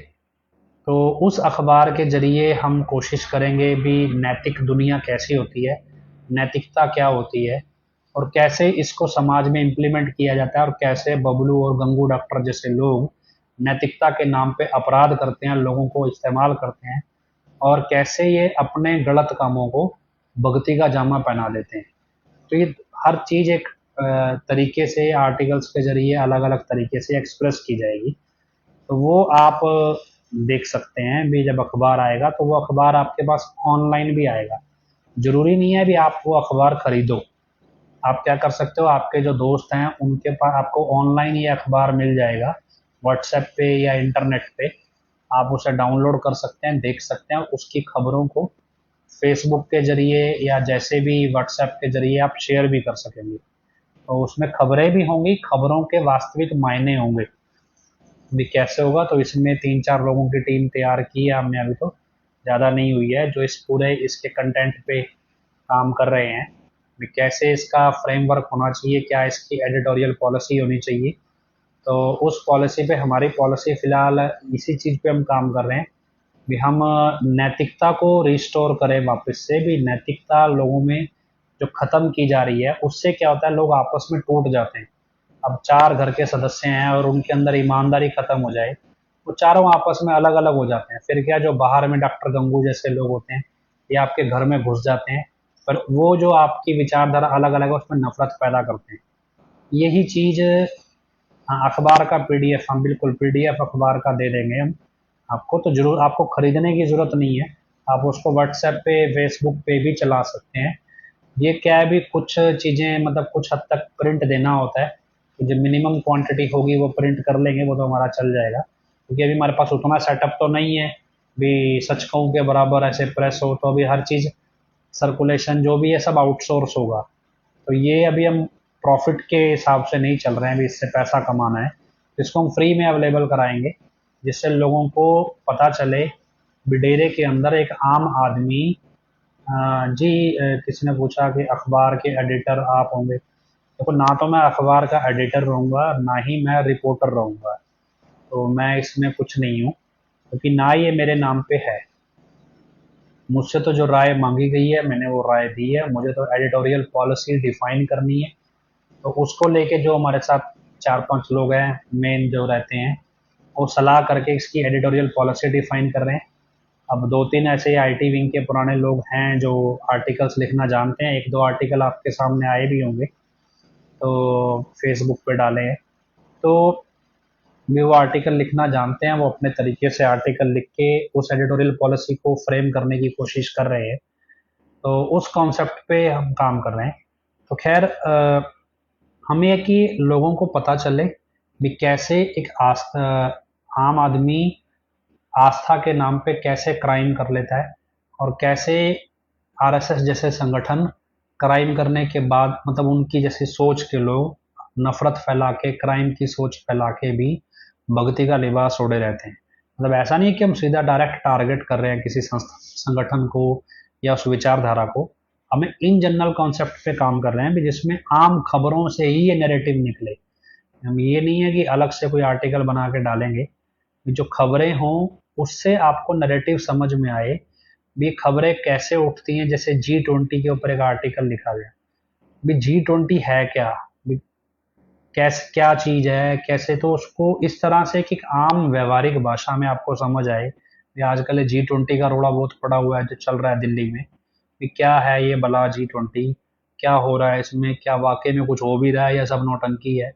तो उस अखबार के जरिए हम कोशिश करेंगे भी नैतिक दुनिया कैसी होती है, नैतिकता क्या होती है, और कैसे इसको समाज में इम्प्लीमेंट किया जाता है, और कैसे बबलू और गंगू डॉक्टर जैसे लोग नैतिकता के नाम पे अपराध करते हैं, लोगों को इस्तेमाल करते हैं, और कैसे ये अपने गलत कामों को भक्ति का जामा पहना देते हैं। तो ये हर चीज़ एक तरीके से आर्टिकल्स के जरिए अलग अलग तरीके से एक्सप्रेस की जाएगी। तो वो आप देख सकते हैं भी, जब अखबार आएगा तो वो अखबार आपके पास ऑनलाइन भी आएगा। जरूरी नहीं है भी आप वो अखबार खरीदो। आप क्या कर सकते हो, आपके जो दोस्त हैं उनके पास आपको ऑनलाइन ये अखबार मिल जाएगा, व्हाट्सएप पे या इंटरनेट पे आप उसे डाउनलोड कर सकते हैं, देख सकते हैं, उसकी खबरों को फेसबुक के जरिए या जैसे भी व्हाट्सएप के जरिए आप शेयर भी कर सकेंगे। तो उसमें खबरें भी होंगी, खबरों के वास्तविक मायने होंगे भी कैसे होगा। तो इसमें 3-4 लोगों की टीम तैयार की है हमने, अभी तो ज़्यादा नहीं हुई है, जो इस पूरे इसके कंटेंट पे काम कर रहे हैं भी कैसे इसका फ्रेमवर्क होना चाहिए, क्या इसकी एडिटोरियल पॉलिसी होनी चाहिए। तो उस पॉलिसी पे हमारी पॉलिसी फ़िलहाल इसी चीज़ पे हम काम कर रहे हैं भी हम नैतिकता को रिस्टोर करें वापस से भी। नैतिकता लोगों में जो ख़त्म की जा रही है उससे क्या होता है, लोग आपस में टूट जाते हैं। अब 4 घर के सदस्य हैं और उनके अंदर ईमानदारी ख़त्म हो जाए, वो चारों आपस में अलग अलग हो जाते हैं। फिर क्या, जो बाहर में डॉक्टर गंगू जैसे लोग होते हैं ये आपके घर में घुस जाते हैं, पर वो जो आपकी विचारधारा अलग अलग है उसमें नफरत पैदा करते हैं। यही चीज़ हाँ, अखबार का पीडीएफ हम बिल्कुल पीडीएफ अखबार का दे देंगे हम आपको। तो जरूर आपको खरीदने की ज़रूरत नहीं है, आप उसको व्हाट्सएप पे फेसबुक पे भी चला सकते हैं। ये क्या है भी, कुछ चीज़ें मतलब कुछ हद तक प्रिंट देना होता है, तो जो मिनिमम क्वांटिटी होगी वो प्रिंट कर लेंगे, वो तो हमारा चल जाएगा, क्योंकि अभी हमारे पास उतना सेटअप तो नहीं है भी सच कहूँ के बराबर ऐसे प्रेस हो। तो अभी हर चीज़ सर्कुलेशन जो भी है सब आउटसोर्स होगा। तो ये अभी हम प्रॉफिट के हिसाब से नहीं चल रहे हैं भी इससे पैसा कमाना है, इसको हम फ्री में अवेलेबल कराएंगे, जिससे लोगों को पता चले भी डेरे के अंदर एक आम आदमी जी किसी ने पूछा कि अखबार के एडिटर आप होंगे। देखो, ना तो मैं अखबार का एडिटर रहूँगा, ना ही मैं रिपोर्टर रहूँगा, तो मैं इसमें कुछ नहीं हूँ, क्योंकि ना ये मेरे नाम पे है। मुझसे तो जो राय मांगी गई है मैंने वो राय दी है, मुझे तो एडिटोरियल पॉलिसी डिफाइन करनी है। तो उसको लेके जो हमारे साथ 4-5 लोग हैं मेन जो रहते हैं, वो सलाह करके इसकी एडिटोरियल पॉलिसी डिफाइन कर रहे हैं। अब 2-3 ऐसे आईटी विंग के पुराने लोग हैं जो आर्टिकल्स लिखना जानते हैं, 1-2 आर्टिकल आपके सामने आए भी होंगे, तो फेसबुक पे डाले हैं। तो भी वो आर्टिकल लिखना जानते हैं, वो अपने तरीके से आर्टिकल लिख के उस एडिटोरियल पॉलिसी को फ्रेम करने की कोशिश कर रहे हैं। तो उस कॉन्सेप्ट पे हम काम कर रहे हैं। तो खैर हमें है कि लोगों को पता चले भी कैसे एक आम आदमी आस्था के नाम पे कैसे क्राइम कर लेता है, और कैसे आरएसएस जैसे संगठन क्राइम करने के बाद मतलब उनकी जैसी सोच के लोग नफरत फैला के, क्राइम की सोच फैला के भी भक्ति का लिबास ओढ़े रहते हैं। मतलब ऐसा नहीं है कि हम सीधा डायरेक्ट टारगेट कर रहे हैं किसी संस्था संगठन को या उस विचारधारा को, हमें इन जनरल कॉन्सेप्ट पे काम कर रहे हैं भी जिसमें आम खबरों से ही ये नैरेटिव निकले। हम ये नहीं है कि अलग से कोई आर्टिकल बना के डालेंगे, जो खबरें हों उससे आपको नैरेटिव समझ में आए भी खबरें कैसे उठती हैं। जैसे G20 के ऊपर एक आर्टिकल लिखा गया भी G20 है क्या, भी कैसे क्या चीज़ है कैसे, तो उसको इस तरह से कि आम व्यवहारिक भाषा में आपको समझ आए। भी आजकल G20 का रोड़ा बहुत पड़ा हुआ है जो चल रहा है दिल्ली में, कि क्या है ये भला G20, क्या हो रहा है इसमें, क्या वाकई में कुछ हो भी रहा है या सब नौटंकी है,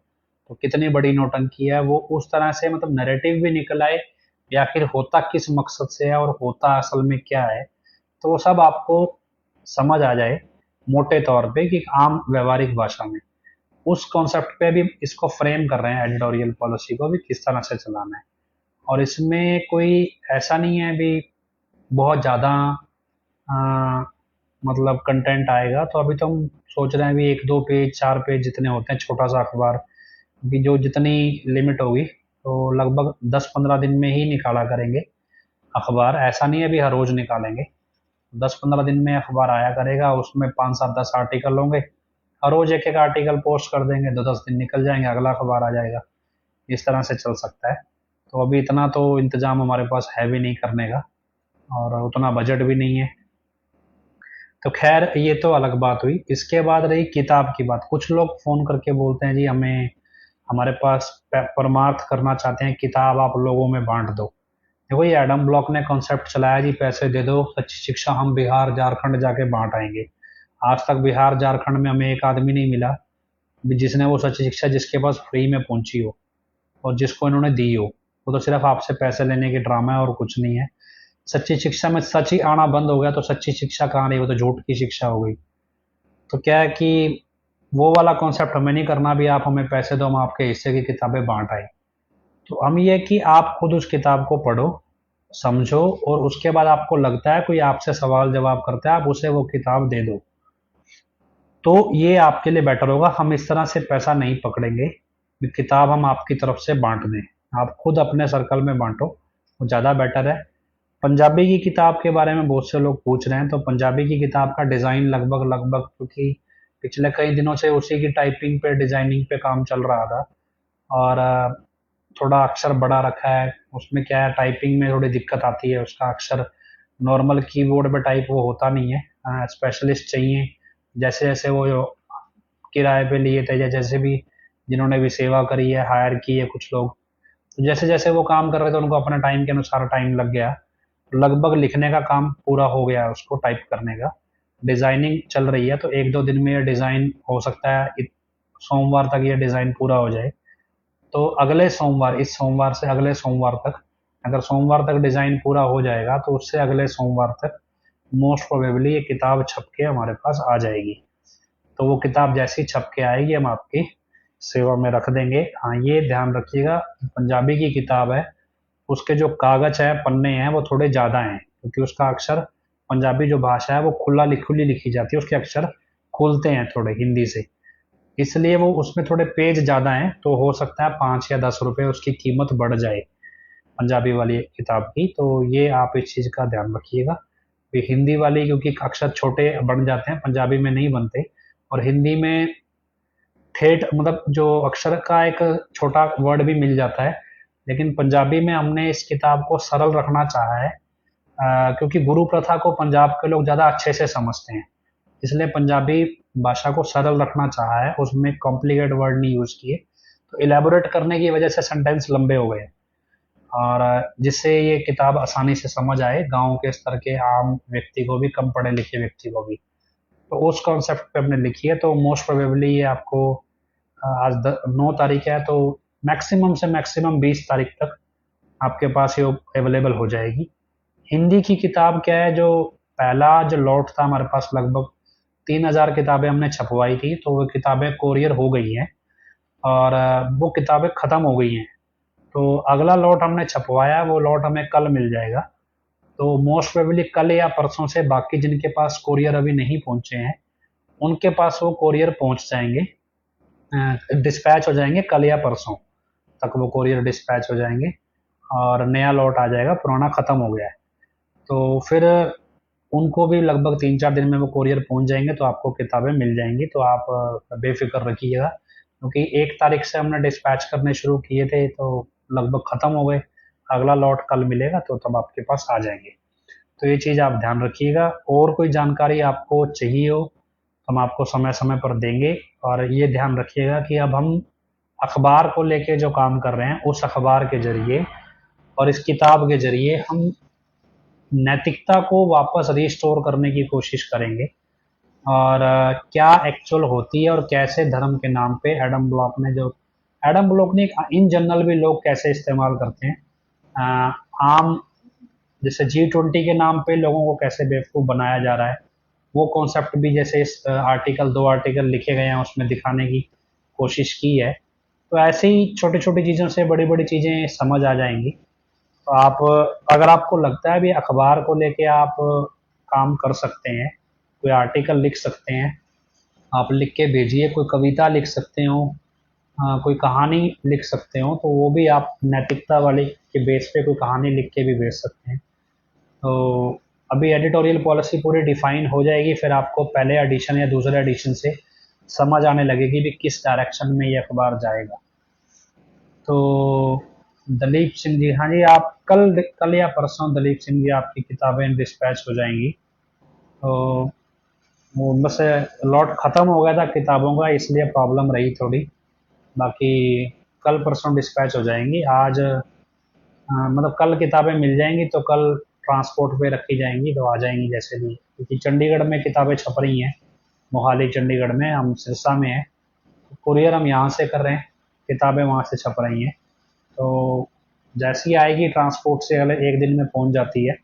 तो कितनी बड़ी नौटंकी है। वो उस तरह से मतलब नैरेटिव भी निकल आए या फिर होता किस मकसद से है और होता असल में क्या है, तो वो सब आपको समझ आ जाए मोटे तौर पे कि आम व्यवहारिक भाषा में। उस कॉन्सेप्ट पे भी इसको फ्रेम कर रहे हैं एडिटोरियल पॉलिसी को भी किस तरह से चलाना है। और इसमें कोई ऐसा नहीं है भी बहुत ज़्यादा मतलब कंटेंट आएगा। तो अभी तो हम सोच रहे हैं भी 1-2 पेज 4 पेज जितने होते हैं छोटा सा अखबार, भी जो जितनी लिमिट होगी तो लगभग 10-15 दिन में ही निकाला करेंगे अखबार। ऐसा नहीं है भी हर रोज निकालेंगे, 10-15 दिन में अखबार आया करेगा, उसमें 5-7-10 आर्टिकल होंगे, हर रोज एक एक आर्टिकल पोस्ट कर देंगे, 2-10 दिन निकल जाएंगे, अगला अखबार आ जाएगा। इस तरह से चल सकता है। तो अभी इतना तो इंतजाम हमारे पास है भी नहीं करने का, और उतना बजट भी नहीं है। तो खैर ये तो अलग बात हुई। इसके बाद रही किताब की बात। कुछ लोग फ़ोन करके बोलते हैं जी हमें हमारे पास परमार्थ करना चाहते हैं, किताब आप लोगों में बांट दो। देखो ये एडम ब्लॉक ने कॉन्सेप्ट चलाया जी पैसे दे दो, सच्ची शिक्षा हम बिहार झारखंड जाके बांट आएंगे। आज तक बिहार झारखंड में हमें एक आदमी नहीं मिला जिसने वो सच्ची शिक्षा जिसके पास फ्री में पहुंची हो और जिसको इन्होंने दी हो। वो तो सिर्फ आपसे पैसे लेने की ड्रामा है और कुछ नहीं है। सच्ची शिक्षा में सच ही आना बंद हो गया तो सच्ची शिक्षा कहाँ रही, वो तो झूठ की शिक्षा हो गई। तो क्या है कि वो वाला कॉन्सेप्ट हमें नहीं करना भी आप हमें पैसे दो हम आपके हिस्से की किताबें बांट आए। तो हम ये कि आप खुद उस किताब को पढ़ो, समझो, और उसके बाद आपको लगता है कोई आपसे सवाल जवाब करता है आप उसे वो किताब दे दो, तो ये आपके लिए बेटर होगा। हम इस तरह से पैसा नहीं पकड़ेंगे कि किताब हम आपकी तरफ से बांट दें। आप खुद अपने सर्कल में बांटो, वो ज़्यादा बेटर है। पंजाबी की किताब के बारे में बहुत से लोग पूछ रहे हैं, तो पंजाबी की किताब का डिज़ाइन लगभग लगभग, क्योंकि पिछले कई दिनों से उसी की टाइपिंग पे डिज़ाइनिंग पे काम चल रहा था और थोड़ा अक्षर बड़ा रखा है। उसमें क्या है टाइपिंग में थोड़ी दिक्कत आती है, उसका अक्षर नॉर्मल कीबोर्ड पे टाइप वो होता नहीं है। स्पेशलिस्ट चाहिए, जैसे जैसे वो जो किराए पे लिए थे या जैसे भी जिन्होंने भी सेवा करी है हायर की है कुछ लोग, तो जैसे जैसे वो काम कर रहे थे उनको अपने टाइम के अनुसार टाइम लग गया। लगभग लिखने का काम पूरा हो गया है, उसको टाइप करने का डिज़ाइनिंग चल रही है। तो एक दो दिन में ये डिज़ाइन हो सकता है सोमवार तक ये डिज़ाइन पूरा हो जाए। तो अगले सोमवार, इस सोमवार से अगले सोमवार तक, अगर सोमवार तक डिज़ाइन पूरा हो जाएगा तो उससे अगले सोमवार तक मोस्ट प्रोबेबली ये किताब छप के हमारे पास आ जाएगी। तो वो किताब जैसी छप के आएगी हम आपकी सेवा में रख देंगे। हाँ ये ध्यान रखिएगा, पंजाबी की किताब है, उसके जो कागज है पन्ने हैं वो थोड़े ज़्यादा हैं, क्योंकि उसका अक्षर, पंजाबी जो भाषा है वो खुली लिखी जाती है, उसके अक्षर खुलते हैं थोड़े हिंदी से, इसलिए वो उसमें थोड़े पेज ज़्यादा हैं। तो हो सकता है 5 या 10 रुपए उसकी कीमत बढ़ जाए पंजाबी वाली किताब की। तो ये आप इस चीज़ का ध्यान रखिएगा। ये हिंदी वाली क्योंकि अक्षर छोटे बन जाते हैं, पंजाबी में नहीं बनते, और हिंदी में ठेठ मतलब जो अक्षर का एक छोटा वर्ड भी मिल जाता है। लेकिन पंजाबी में हमने इस किताब को सरल रखना चाहा है, क्योंकि गुरु प्रथा को पंजाब के लोग ज़्यादा अच्छे से समझते हैं, इसलिए पंजाबी भाषा को सरल रखना चाहा है, उसमें कॉम्प्लिकेट वर्ड नहीं यूज़ किए। तो इलेबोरेट करने की वजह से सेंटेंस लंबे हो गए और जिससे ये किताब आसानी से समझ आए गांव के स्तर के आम व्यक्ति को भी, कम पढ़े लिखे व्यक्ति को भी। तो उस कॉन्सेप्ट पे हमने लिखी है। तो मोस्ट प्रोबेबली ये आपको आज 9 तारीख है, तो मैक्सिमम से मैक्सिमम 20 तारीख तक आपके पास ये अवेलेबल हो जाएगी। हिंदी की किताब क्या है, जो पहला जो लॉट था हमारे पास लगभग 3,000 किताबें हमने छपवाई थी, तो वो किताबें कोरियर हो गई हैं और वो किताबें ख़त्म हो गई हैं। तो अगला लॉट हमने छपवाया, वो लॉट हमें कल मिल जाएगा। तो मोस्ट प्रोबेबली कल या परसों से बाकी जिनके पास कोरियर अभी नहीं पहुंचे हैं उनके पास वो कोरियर पहुंच जाएंगे, डिस्पैच हो जाएंगे कल या परसों तक वो कोरियर डिस्पैच हो जाएंगे और नया लॉट आ जाएगा, पुराना ख़त्म हो गया है। तो फिर उनको भी लगभग 3-4 दिन में वो कोरियर पहुंच जाएंगे, तो आपको किताबें मिल जाएंगी। तो आप बेफिक्र रखिएगा, क्योंकि 1 तारीख से हमने डिस्पैच करने शुरू किए थे तो लगभग ख़त्म हो गए। अगला लॉट कल मिलेगा तो तब आपके पास आ जाएंगे। तो ये चीज़ आप ध्यान रखिएगा। और कोई जानकारी आपको चाहिए हो हम आपको समय समय पर देंगे। और ये ध्यान रखिएगा कि अब हम अखबार को लेके जो काम कर रहे हैं उस अखबार के जरिए और इस किताब के जरिए हम नैतिकता को वापस रिस्टोर करने की कोशिश करेंगे। और क्या एक्चुअल होती है और कैसे धर्म के नाम पे एडम ब्लॉक ने जो, एडम ब्लॉक ने इन जनरल भी लोग कैसे इस्तेमाल करते हैं, आम जैसे G20 के नाम पे लोगों को कैसे बेवकूफ़ बनाया जा रहा है, वो कॉन्सेप्ट भी जैसे इस आर्टिकल 2 आर्टिकल लिखे गए हैं उसमें दिखाने की कोशिश की है। तो ऐसे ही छोटी छोटी चीज़ों से बड़ी बड़ी चीज़ें समझ आ जाएंगी। तो आप, अगर आपको लगता है भी अखबार को लेके आप काम कर सकते हैं, कोई आर्टिकल लिख सकते हैं, आप लिख के भेजिए। कोई कविता लिख सकते हो, कोई कहानी लिख सकते हो, तो वो भी आप नैतिकता वाले के बेस पे कोई कहानी लिख के भी भेज सकते हैं। तो अभी एडिटोरियल पॉलिसी पूरी डिफाइन हो जाएगी, फिर आपको पहले एडिशन या दूसरे एडिशन से समझ आने लगेगी भी किस डायरेक्शन में ये अखबार जाएगा। तो दलीप सिंह जी, हाँ जी, आप कल या परसों दलीप सिंह जी आपकी किताबें डिस्पैच हो जाएंगी। तो वो बस लॉट ख़त्म हो गया था किताबों का, इसलिए प्रॉब्लम रही थोड़ी। बाकी कल परसों डिस्पैच हो जाएंगी। आज मतलब कल किताबें मिल जाएंगी तो कल ट्रांसपोर्ट पे रखी जाएंगी तो आ जाएंगी जैसे भी, क्योंकि चंडीगढ़ में किताबें छप रही हैं। मोहाली चंडीगढ़ में, हम सिरसा में हैं, कुरियर हम यहाँ से कर रहे हैं, किताबें वहाँ से छप रही हैं। तो जैसी आएगी ट्रांसपोर्ट से अगले एक दिन में पहुँच जाती है,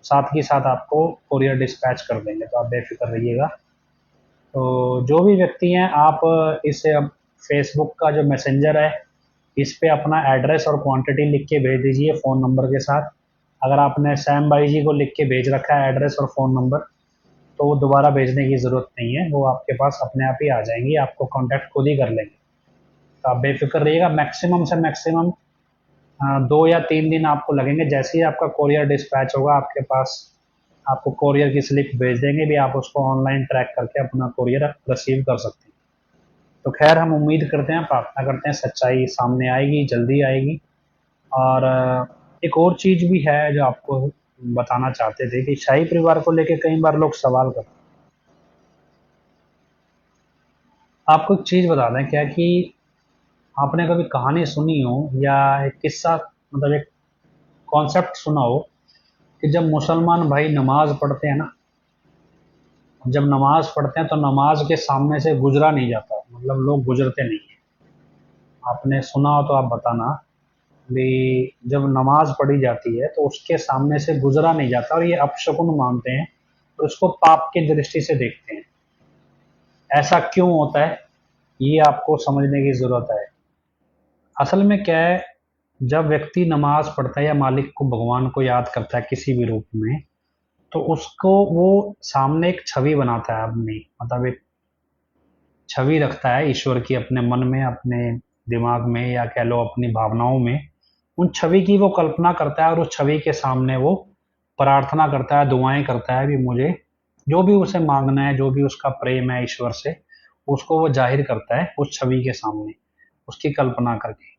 साथ ही साथ आपको कुरियर डिस्पैच कर देंगे, तो आप बेफिक्र रहिएगा। तो जो भी व्यक्ति हैं, आप इसे अब फेसबुक का जो मैसेंजर है, इस पे अपना एड्रेस और क्वांटिटी लिख के भेज दीजिए फ़ोन नंबर के साथ। अगर आपने सैम भाई जी को लिख के भेज रखा है एड्रेस और फ़ोन नंबर, तो वो दोबारा भेजने की ज़रूरत नहीं है, वो आपके पास अपने आप ही आ जाएंगी, आपको कांटेक्ट खुद ही कर लेंगे। तो आप बेफिक्र रहिएगा। मैक्सिमम से मैक्सिमम 2 या 3 दिन आपको लगेंगे। जैसे ही आपका कोरियर डिस्पैच होगा आपके पास, आपको कोरियर की स्लिप भेज देंगे, भी आप उसको ऑनलाइन ट्रैक करके अपना कोरियर रिसीव कर सकते हैं। तो खैर, हम उम्मीद करते हैं, प्रार्थना करते हैं सच्चाई सामने आएगी, जल्दी आएगी। और एक और चीज़ भी है जो आपको बताना चाहते थे कि शाही परिवार को लेके कई बार लोग सवाल करते हैं। आपको एक चीज़ बता दें क्या, कि आपने कभी कहानी सुनी हो या एक किस्सा, मतलब एक कॉन्सेप्ट सुना हो कि जब मुसलमान भाई नमाज पढ़ते हैं ना, जब नमाज पढ़ते हैं तो नमाज के सामने से गुजरा नहीं जाता, मतलब लोग गुजरते नहीं हैं। आपने सुना हो तो आप बताना भी। जब नमाज पढ़ी जाती है तो उसके सामने से गुजरा नहीं जाता, और ये अपशकुन मानते हैं और उसको पाप की दृष्टि से देखते हैं। ऐसा क्यों होता है, ये आपको समझने की ज़रूरत है। असल में क्या है, जब व्यक्ति नमाज पढ़ता है या मालिक को, भगवान को याद करता है किसी भी रूप में, तो उसको वो सामने एक छवि बनाता है अपनी, मतलब एक छवि रखता है ईश्वर की अपने मन में, अपने दिमाग में, या कह लो अपनी भावनाओं में। उन छवि की वो कल्पना करता है और उस छवि के सामने वो प्रार्थना करता है, दुआएं करता है भी, मुझे जो भी उसे मांगना है, जो भी उसका प्रेम है ईश्वर से, उसको वो जाहिर करता है उस छवि के सामने, उसकी कल्पना करके।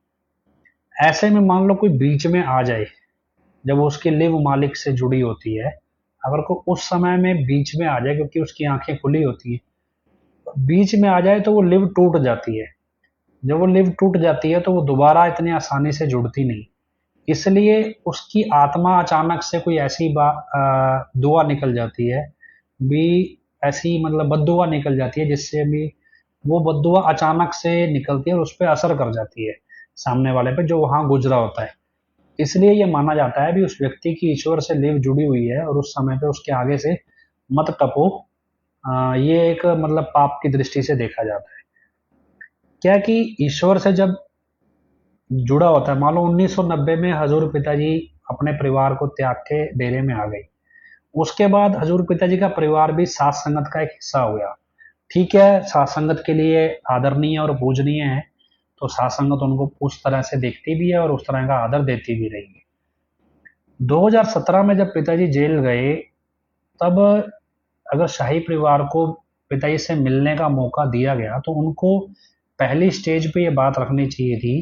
ऐसे में मान लो कोई बीच में आ जाए, जब वो उसके लिव मालिक से जुड़ी होती है, अगर को उस समय में बीच में आ जाए, क्योंकि उसकी आंखें खुली होती हैं, बीच में आ जाए तो वो लिव टूट जाती है। जब वो लिव टूट जाती है तो वो दोबारा इतनी आसानी से जुड़ती नहीं। इसलिए उसकी आत्मा अचानक से कोई ऐसी दुआ निकल जाती है भी, ऐसी मतलब बद्दुआ निकल जाती है, जिससे भी वो बद्दुआ अचानक से निकलती है और उस पर असर कर जाती है सामने वाले पे, जो वहां गुजरा होता है। इसलिए ये माना जाता है भी उस व्यक्ति की ईश्वर से लिव जुड़ी हुई है और उस समय पे उसके आगे से मत टपो। ये एक मतलब पाप की दृष्टि से देखा जाता है। क्या कि ईश्वर से जब जुड़ा होता है, मान लो 1990 में हजूर पिताजी अपने परिवार को त्याग के डेरे में आ गई। उसके बाद हजूर पिताजी का परिवार भी सात संगत का एक हिस्सा हो गया। ठीक है, सात संगत के लिए आदरणीय और पूजनीय है, तो सात संगत उनको उस तरह से देखती भी है और उस तरह का आदर देती भी रही है। 2017 में जब पिताजी जेल गए, तब अगर शाही परिवार को पिताजी से मिलने का मौका दिया गया, तो उनको पहली स्टेज पे ये बात रखनी चाहिए थी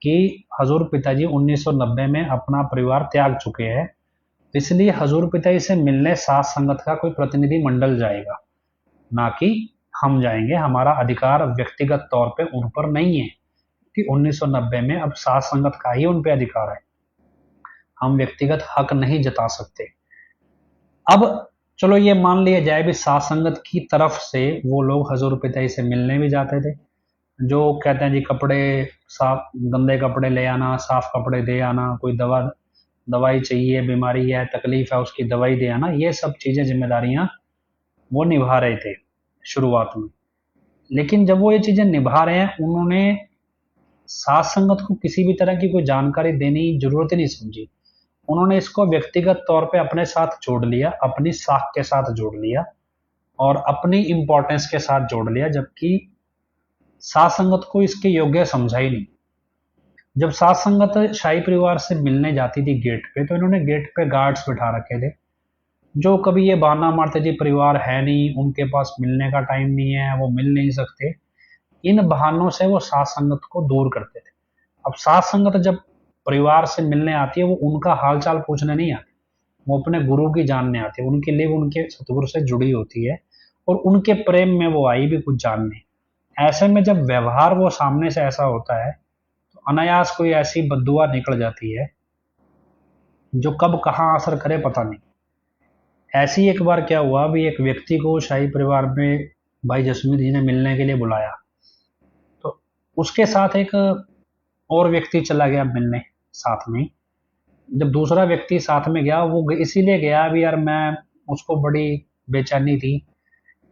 कि हजूर पिताजी 1990 में अपना परिवार त्याग चुके हैं, इसलिए हजूर पिताजी से मिलने सात संगत का कोई प्रतिनिधि मंडल जाएगा, ना कि हम जाएंगे। हमारा अधिकार व्यक्तिगत तौर पे उन पर नहीं है कि 1990 में अब सात संगत का ही उन पे अधिकार है, हम व्यक्तिगत हक नहीं जता सकते। अब चलो ये मान लिया जाए भी सात संगत की तरफ से वो लोग हजूर पिताजी से मिलने भी जाते थे, जो कहते हैं जी कपड़े साफ, गंदे कपड़े ले आना, साफ कपड़े दे आना, कोई दवाई चाहिए, बीमारी है, तकलीफ है, उसकी दवाई दे आना, ये सब चीजें जिम्मेदारियां वो निभा रहे थे शुरुआत में। लेकिन जब वो ये चीजें निभा रहे हैं, उन्होंने सात संगत को किसी भी तरह की कोई जानकारी देने की जरूरत ही नहीं समझी। उन्होंने इसको व्यक्तिगत तौर पे अपने साथ जोड़ लिया, अपनी साख के साथ जोड़ लिया और अपनी इंपॉर्टेंस के साथ जोड़ लिया, जबकि सात संगत को इसके योग्य समझा ही नहीं। जब सात संगत शाही परिवार से मिलने जाती थी गेट पे, तो इन्होंने गेट पे गार्ड्स बिठा रखे थे, जो कभी ये बहाना मारते जी परिवार है नहीं, उनके पास मिलने का टाइम नहीं है, वो मिल नहीं सकते। इन बहानों से वो सात संगत को दूर करते थे। अब सात संगत जब परिवार से मिलने आती है, वो उनका हालचाल पूछने नहीं आती, वो अपने गुरु की जानने आती है, उनके लिए उनके सतगुरु से जुड़ी होती है और उनके प्रेम में वो आई भी कुछ जानने। ऐसे में जब व्यवहार वो सामने से ऐसा होता है तो अनायास कोई ऐसी बद्दुआ निकल जाती है जो कब कहाँ असर करे पता नहीं। ऐसी एक बार क्या हुआ, भी एक व्यक्ति को शाही परिवार में भाई जसमीत जी ने मिलने के लिए बुलाया, तो उसके साथ एक और व्यक्ति चला गया मिलने साथ में। जब दूसरा व्यक्ति साथ में गया, वो इसीलिए गया भी यार, मैं उसको बड़ी बेचैनी थी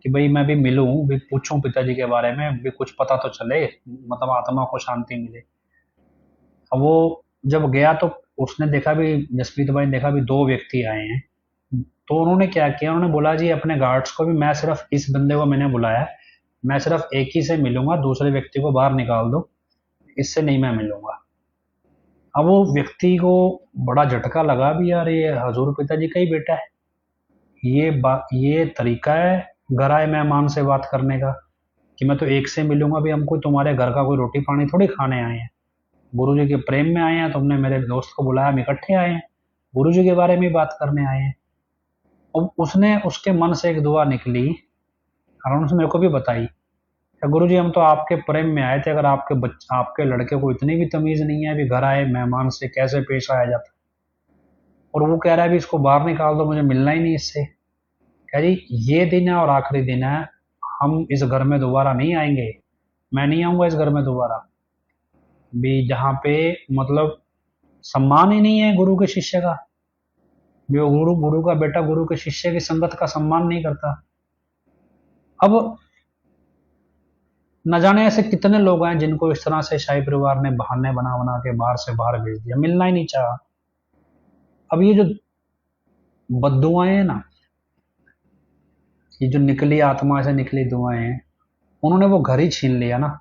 कि भाई मैं भी मिलूं, भी पूछूं पिताजी के बारे में, भी कुछ पता तो चले, मतलब आत्मा को शांति मिले। अब वो जब गया तो उसने देखा भी, जसप्रीत भाई ने देखा भी दो व्यक्ति आए हैं। तो उन्होंने क्या किया, उन्होंने बोला जी अपने गार्ड्स को भी, मैं सिर्फ इस बंदे को मैंने बुलाया है, मैं सिर्फ एक ही से मिलूंगा, दूसरे व्यक्ति को बाहर निकाल दो, इससे नहीं मैं मिलूंगा। अब वो व्यक्ति को बड़ा झटका लगा भी यार ये हजूर पिताजी का ही बेटा है, ये तरीका है गराए मेहमान से बात करने का, कि मैं तो एक से मिलूंगा भी, हम कोई तुम्हारे घर का कोई रोटी पानी थोड़ी खाने आए हैं, गुरुजी के प्रेम में आए हैं, तुमने मेरे दोस्त को बुलाया, हम इकट्ठे आए हैं, गुरुजी के बारे में बात करने आए हैं। और उसने उसके मन से एक दुआ निकली और उसने मेरे को भी बताई, गुरुजी हम तो आपके प्रेम में आए थे, अगर आपके लड़के को इतनी भी तमीज नहीं है भी घर आए मेहमान से कैसे पेश आया जाता, और वो कह रहा है भी इसको बाहर निकाल दो, मुझे मिलना ही नहीं इससे। कह जी ये दिन है और आखिरी दिन है, हम इस घर में दोबारा नहीं आएंगे, मैं नहीं आऊंगा इस घर में दोबारा भी, जहाँ पे मतलब सम्मान ही नहीं है गुरु के शिष्य का, भी वो गुरु का बेटा गुरु के शिष्य की संगत का सम्मान नहीं करता। अब न जाने ऐसे कितने लोग हैं जिनको इस तरह से शाही परिवार ने बहाने बना बना के बाहर से बाहर भेज दिया, मिलना ही नहीं चाहा। अब ये जो बद्दुआएं हैं ना, ये जो निकली आत्मा से निकली दुआएं हैं, उन्होंने वो घर ही छीन लिया ना।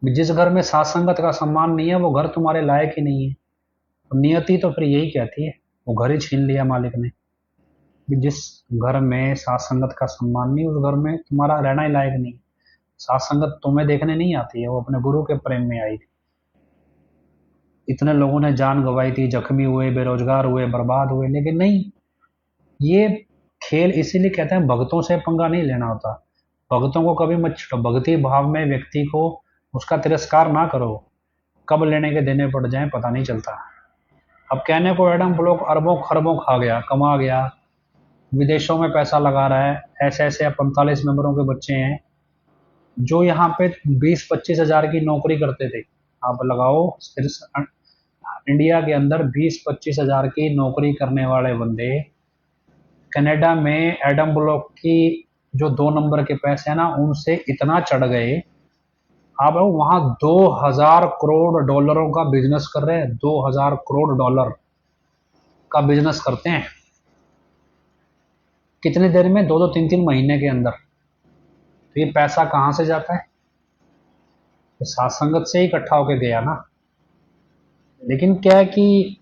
जिस घर में सात संगत का सम्मान नहीं है वो घर तुम्हारे लायक ही नहीं है। तो नियति तो फिर यही कहती है, वो घर ही छीन लिया मालिक ने, कि जिस घर में सात संगत का सम्मान नहीं, उस घर में तुम्हारा रहना ही लायक नहीं। सात संगत तुम्हें देखने नहीं आती है, वो अपने गुरु के प्रेम में आई थी। इतने लोगों ने जान गंवाई थी, जख्मी हुए, बेरोजगार हुए, बर्बाद हुए, लेकिन नहीं, ये खेल इसीलिए कहते हैं भक्तों से पंगा नहीं लेना होता। भक्तों को कभी मत छुड़ो, भक्ति भाव में व्यक्ति को उसका तिरस्कार ना करो, कब लेने के देने पड़ जाए पता नहीं चलता। अब कहने को एडम ब्लॉक अरबों खरबों खा गया, कमा गया, विदेशों में पैसा लगा रहा है, ऐसे ऐसे 45 मेंबरों के बच्चे हैं जो यहाँ पे 20-25 हजार की नौकरी करते थे। आप लगाओ, इंडिया के अंदर 20-25 हजार की नौकरी करने वाले बंदे कनाडा में एडम ब्लॉक की जो 2 नंबर के पैसे हैं ना, उनसे इतना चढ़ गए। आप वहां 2000 करोड़ डॉलरों का बिजनेस कर रहे हैं, 2000 करोड़ डॉलर का बिजनेस करते हैं कितनी देर में, 2-2 3-3 महीने के अंदर। तो ये पैसा कहाँ से जाता है, तो सात संगत से ही इकट्ठा होके गया ना। लेकिन क्या है कि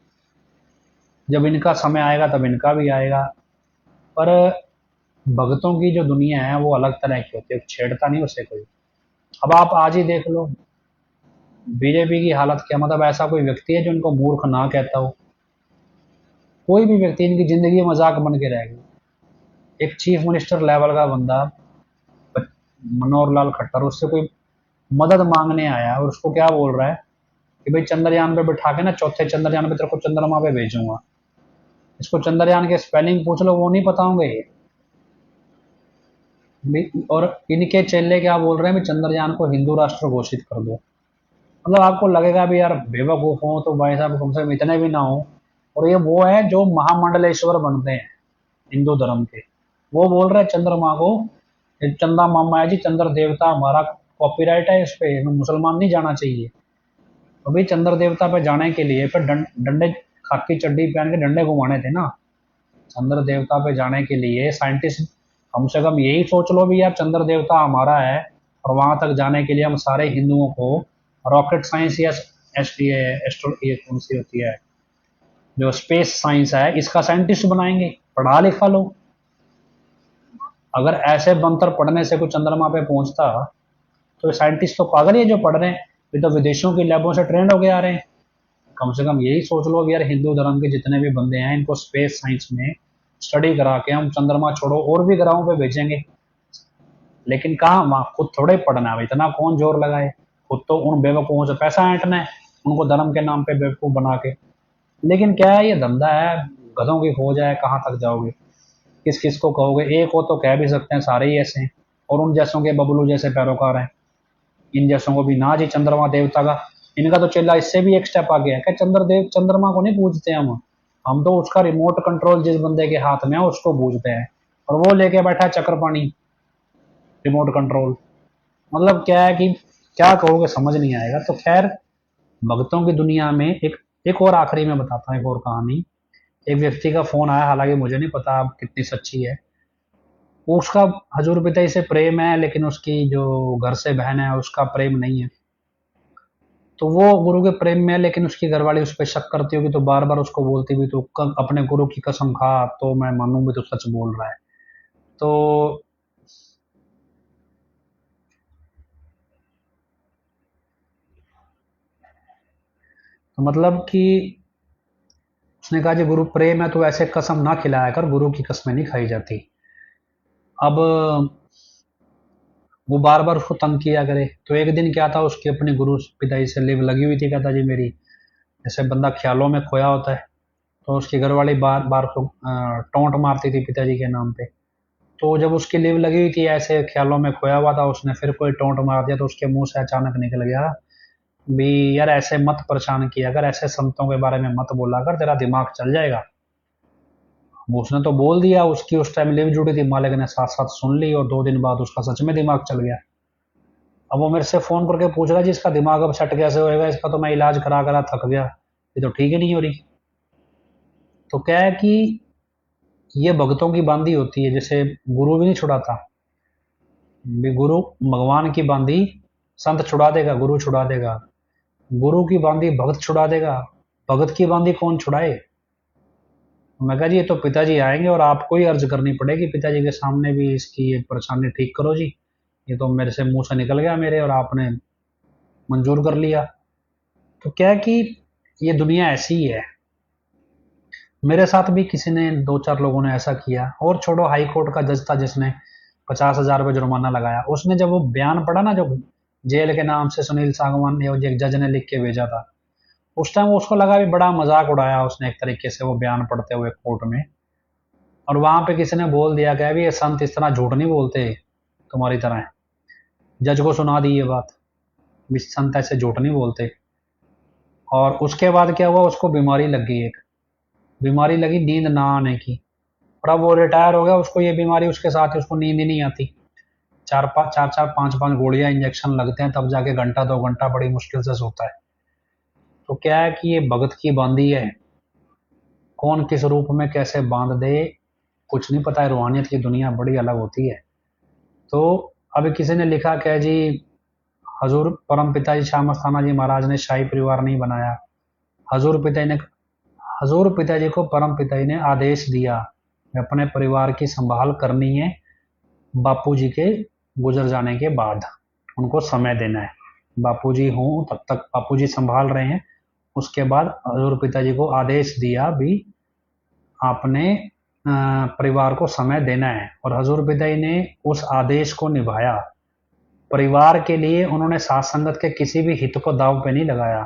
जब इनका समय आएगा तब इनका भी आएगा। पर भगतों की जो दुनिया है वो अलग तरह की होती है, छेड़ता नहीं उसे कोई। अब आप आज ही देख लो बीजेपी की हालत क्या, मतलब ऐसा कोई व्यक्ति है जो इनको मूर्ख ना कहता हो? कोई भी व्यक्ति, इनकी जिंदगी मजाक बन के रहेगी। एक चीफ मिनिस्टर लेवल का बंदा मनोहर लाल खट्टर, उससे कोई मदद मांगने आया और उसको क्या बोल रहा है कि भाई चंद्रयान पे बिठा के ना, चौथे चंद्रयान पे तेरे को चंद्रमा पे भेजूंगा। इसको चंद्रयान के स्पेलिंग पूछ लो, वो नहीं पता होंगे। और इनके चेले क्या बोल रहे हैं, चंद्रयान को हिंदू राष्ट्र घोषित कर दो। मतलब आपको लगेगा भी यार बेवकूफ हो तो भाई साहब कम से कम इतने भी ना हो। और ये वो है जो महामंडलेश्वर बनते हैं हिंदू धर्म के, वो बोल रहे हैं चंद्रमा को चंदा मामा है जी, चंद्र देवता हमारा, कॉपीराइट है इस पे, मुसलमान नहीं जाना चाहिए। तो भाई चंद्र देवता पे जाने के लिए फिर डंडे, खाकी चड्डी पहन के डंडे घुमाने थे ना। चंद्र देवता पे जाने के लिए साइंटिस्ट कम से कम यही सोच लो भी यार चंद्र देवता हमारा है, और वहां तक जाने के लिए हम सारे हिंदुओं को रॉकेट साइंस या एस्ट्रो ये कौन सी होती है जो स्पेस साइंस है, इसका साइंटिस्ट बनाएंगे, पढ़ा लिखा लो। अगर ऐसे बंतर पढ़ने से कोई चंद्रमा पे पहुंचता तो साइंटिस्ट तो पागल ही है जो पढ़ रहे हैं, ये तो विदेशों की लैबों से ट्रेंड होके आ रहे हैं। कम से कम यही सोच लो यार हिंदू धर्म के जितने भी बंदे हैं इनको स्पेस साइंस में स्टडी करा के हम चंद्रमा छोड़ो और भी ग्रहों पे भेजेंगे। लेकिन कहाँ, वहाँ खुद थोड़े पढ़ना है, इतना कौन जोर लगाए। खुद तो उन बेवकूफ़ों से पैसा ऐंठना है, उनको धर्म के नाम पे बेवकूफ़ बना के। लेकिन क्या है, ये धंधा है, गधों की खोज है, कहाँ तक जाओगे, किस किस को कहोगे। एक हो तो कह भी सकते हैं सारे ही ऐसे हैं, और उन जैसों के बबलू जैसे पैरोकार हैं। इन जैसों को भी ना जी चंद्रमा देवता का, इनका तो चेला इससे भी एक स्टेप आगे है, क्या चंद्रदेव चंद्रमा को नहीं पूजते हम तो उसका रिमोट कंट्रोल जिस बंदे के हाथ में है उसको पूजते हैं, और वो लेके बैठा है चक्रपाणी रिमोट कंट्रोल। मतलब क्या है कि क्या कहोगे, समझ नहीं आएगा। तो खैर, भक्तों की दुनिया में एक और आखिरी में बताता हूँ एक और कहानी। एक व्यक्ति का फोन आया, हालांकि मुझे नहीं पता अब कितनी सच्ची है। वो उसका हजूर पिता से प्रेम है, लेकिन उसकी जो घर से बहन है उसका प्रेम नहीं है। तो वो गुरु के प्रेम में है, लेकिन उसकी घरवाली उस पर शक करती होगी, तो बार बार उसको बोलती भी, तो अपने गुरु की कसम खा तो मैं मानूंगी तो सच बोल रहा है। तो मतलब कि उसने कहा जी गुरु प्रेम है तो ऐसे कसम ना खिलाया कर, गुरु की कसमें नहीं खाई जाती। अब वो बार बार उसको तंग किया करे। तो एक दिन क्या था, उसकी अपनी गुरु पिताजी से लिव लगी हुई थी। कहता जी मेरी, जैसे बंदा ख्यालों में खोया होता है, तो उसकी घरवाली बार बार उसको टोंट मारती थी पिताजी के नाम पे। तो जब उसकी लिव लगी हुई थी, ऐसे ख्यालों में खोया हुआ था, उसने फिर कोई टोंट मार दिया, तो उसके मुंह से अचानक निकल गया भी, यार ऐसे मत परेशान किया कर, ऐसे संतों के बारे में मत बोला कर, तेरा दिमाग चल जाएगा। उसने तो बोल दिया, उसकी उस टाइम लिव जुड़ी थी, मालिक ने साथ साथ सुन ली, और 2 दिन बाद उसका सच में दिमाग चल गया। अब वो मेरे से फोन करके पूछ रहा है जी इसका दिमाग अब सेट कैसे होएगा, इसका तो मैं इलाज करा करा थक गया, ये तो ठीक ही नहीं हो रही। तो क्या है कि ये भक्तों की बांधी होती है, जैसे गुरु भी नहीं छुड़ाता। गुरु भगवान की बांधी संत छुड़ा देगा, गुरु छुड़ा देगा। गुरु की बांधी भगत छुड़ा देगा, भगत की बांधी कौन छुड़ाए। मैं कहा जी ये तो पिताजी आएंगे और आपको ही अर्ज करनी पड़ेगी पिताजी के सामने भी, इसकी ये परेशानी ठीक करो जी, ये तो मेरे से मुंह से निकल गया मेरे, और आपने मंजूर कर लिया। तो क्या है कि ये दुनिया ऐसी ही है। मेरे साथ भी किसी ने, 2-4 लोगों ने ऐसा किया। और छोड़ो, हाई कोर्ट का जज था जिसने 50,000 रुपये जुर्माना लगाया, उसने जब वो बयान पढ़ा ना, जो जेल के नाम से सुनील सागवान ने, एक जज ने लिख के भेजा था, उस टाइम उसको लगा भी बड़ा मजाक उड़ाया उसने एक तरीके से, वो बयान पढ़ते हुए कोर्ट में। और वहां पे किसी ने बोल दिया कि भी ये संत इस तरह झूठ नहीं बोलते तुम्हारी तरह। जज को सुना दी ये बात, भी संत ऐसे झूठ नहीं बोलते। और उसके बाद क्या हुआ, उसको बीमारी लग गई, एक बीमारी लगी नींद ना आने की। और अब वो रिटायर हो गया, उसको ये बीमारी उसके साथ है, उसको नींद ही नहीं आती। चार चार पांच पांच गोलियां इंजेक्शन लगते हैं, तब जाके घंटा 2 घंटा बड़ी मुश्किल से सोता है। तो क्या है कि ये भगत की बांधी है, कौन किस रूप में कैसे बांध दे कुछ नहीं पता है। रूहानियत की दुनिया बड़ी अलग होती है। तो अभी किसी ने लिखा क्या जी, हजूर परम पिताजी श्याम अस्थाना जी महाराज ने शाही परिवार नहीं बनाया। हजूर पिताजी ने हजूर पिताजी को परम पिताजी ने आदेश दिया कि अपने परिवार की संभाल करनी है, बापूजी के गुजर जाने के बाद उनको समय देना है। बापूजी हूँ तब तक बापूजी संभाल रहे हैं, उसके बाद हजूर पिताजी को आदेश दिया भी आपने परिवार को समय देना है। और हजूर पिताजी ने उस आदेश को निभाया। परिवार के लिए उन्होंने साथ संगत के किसी भी हित को दाव पे नहीं लगाया।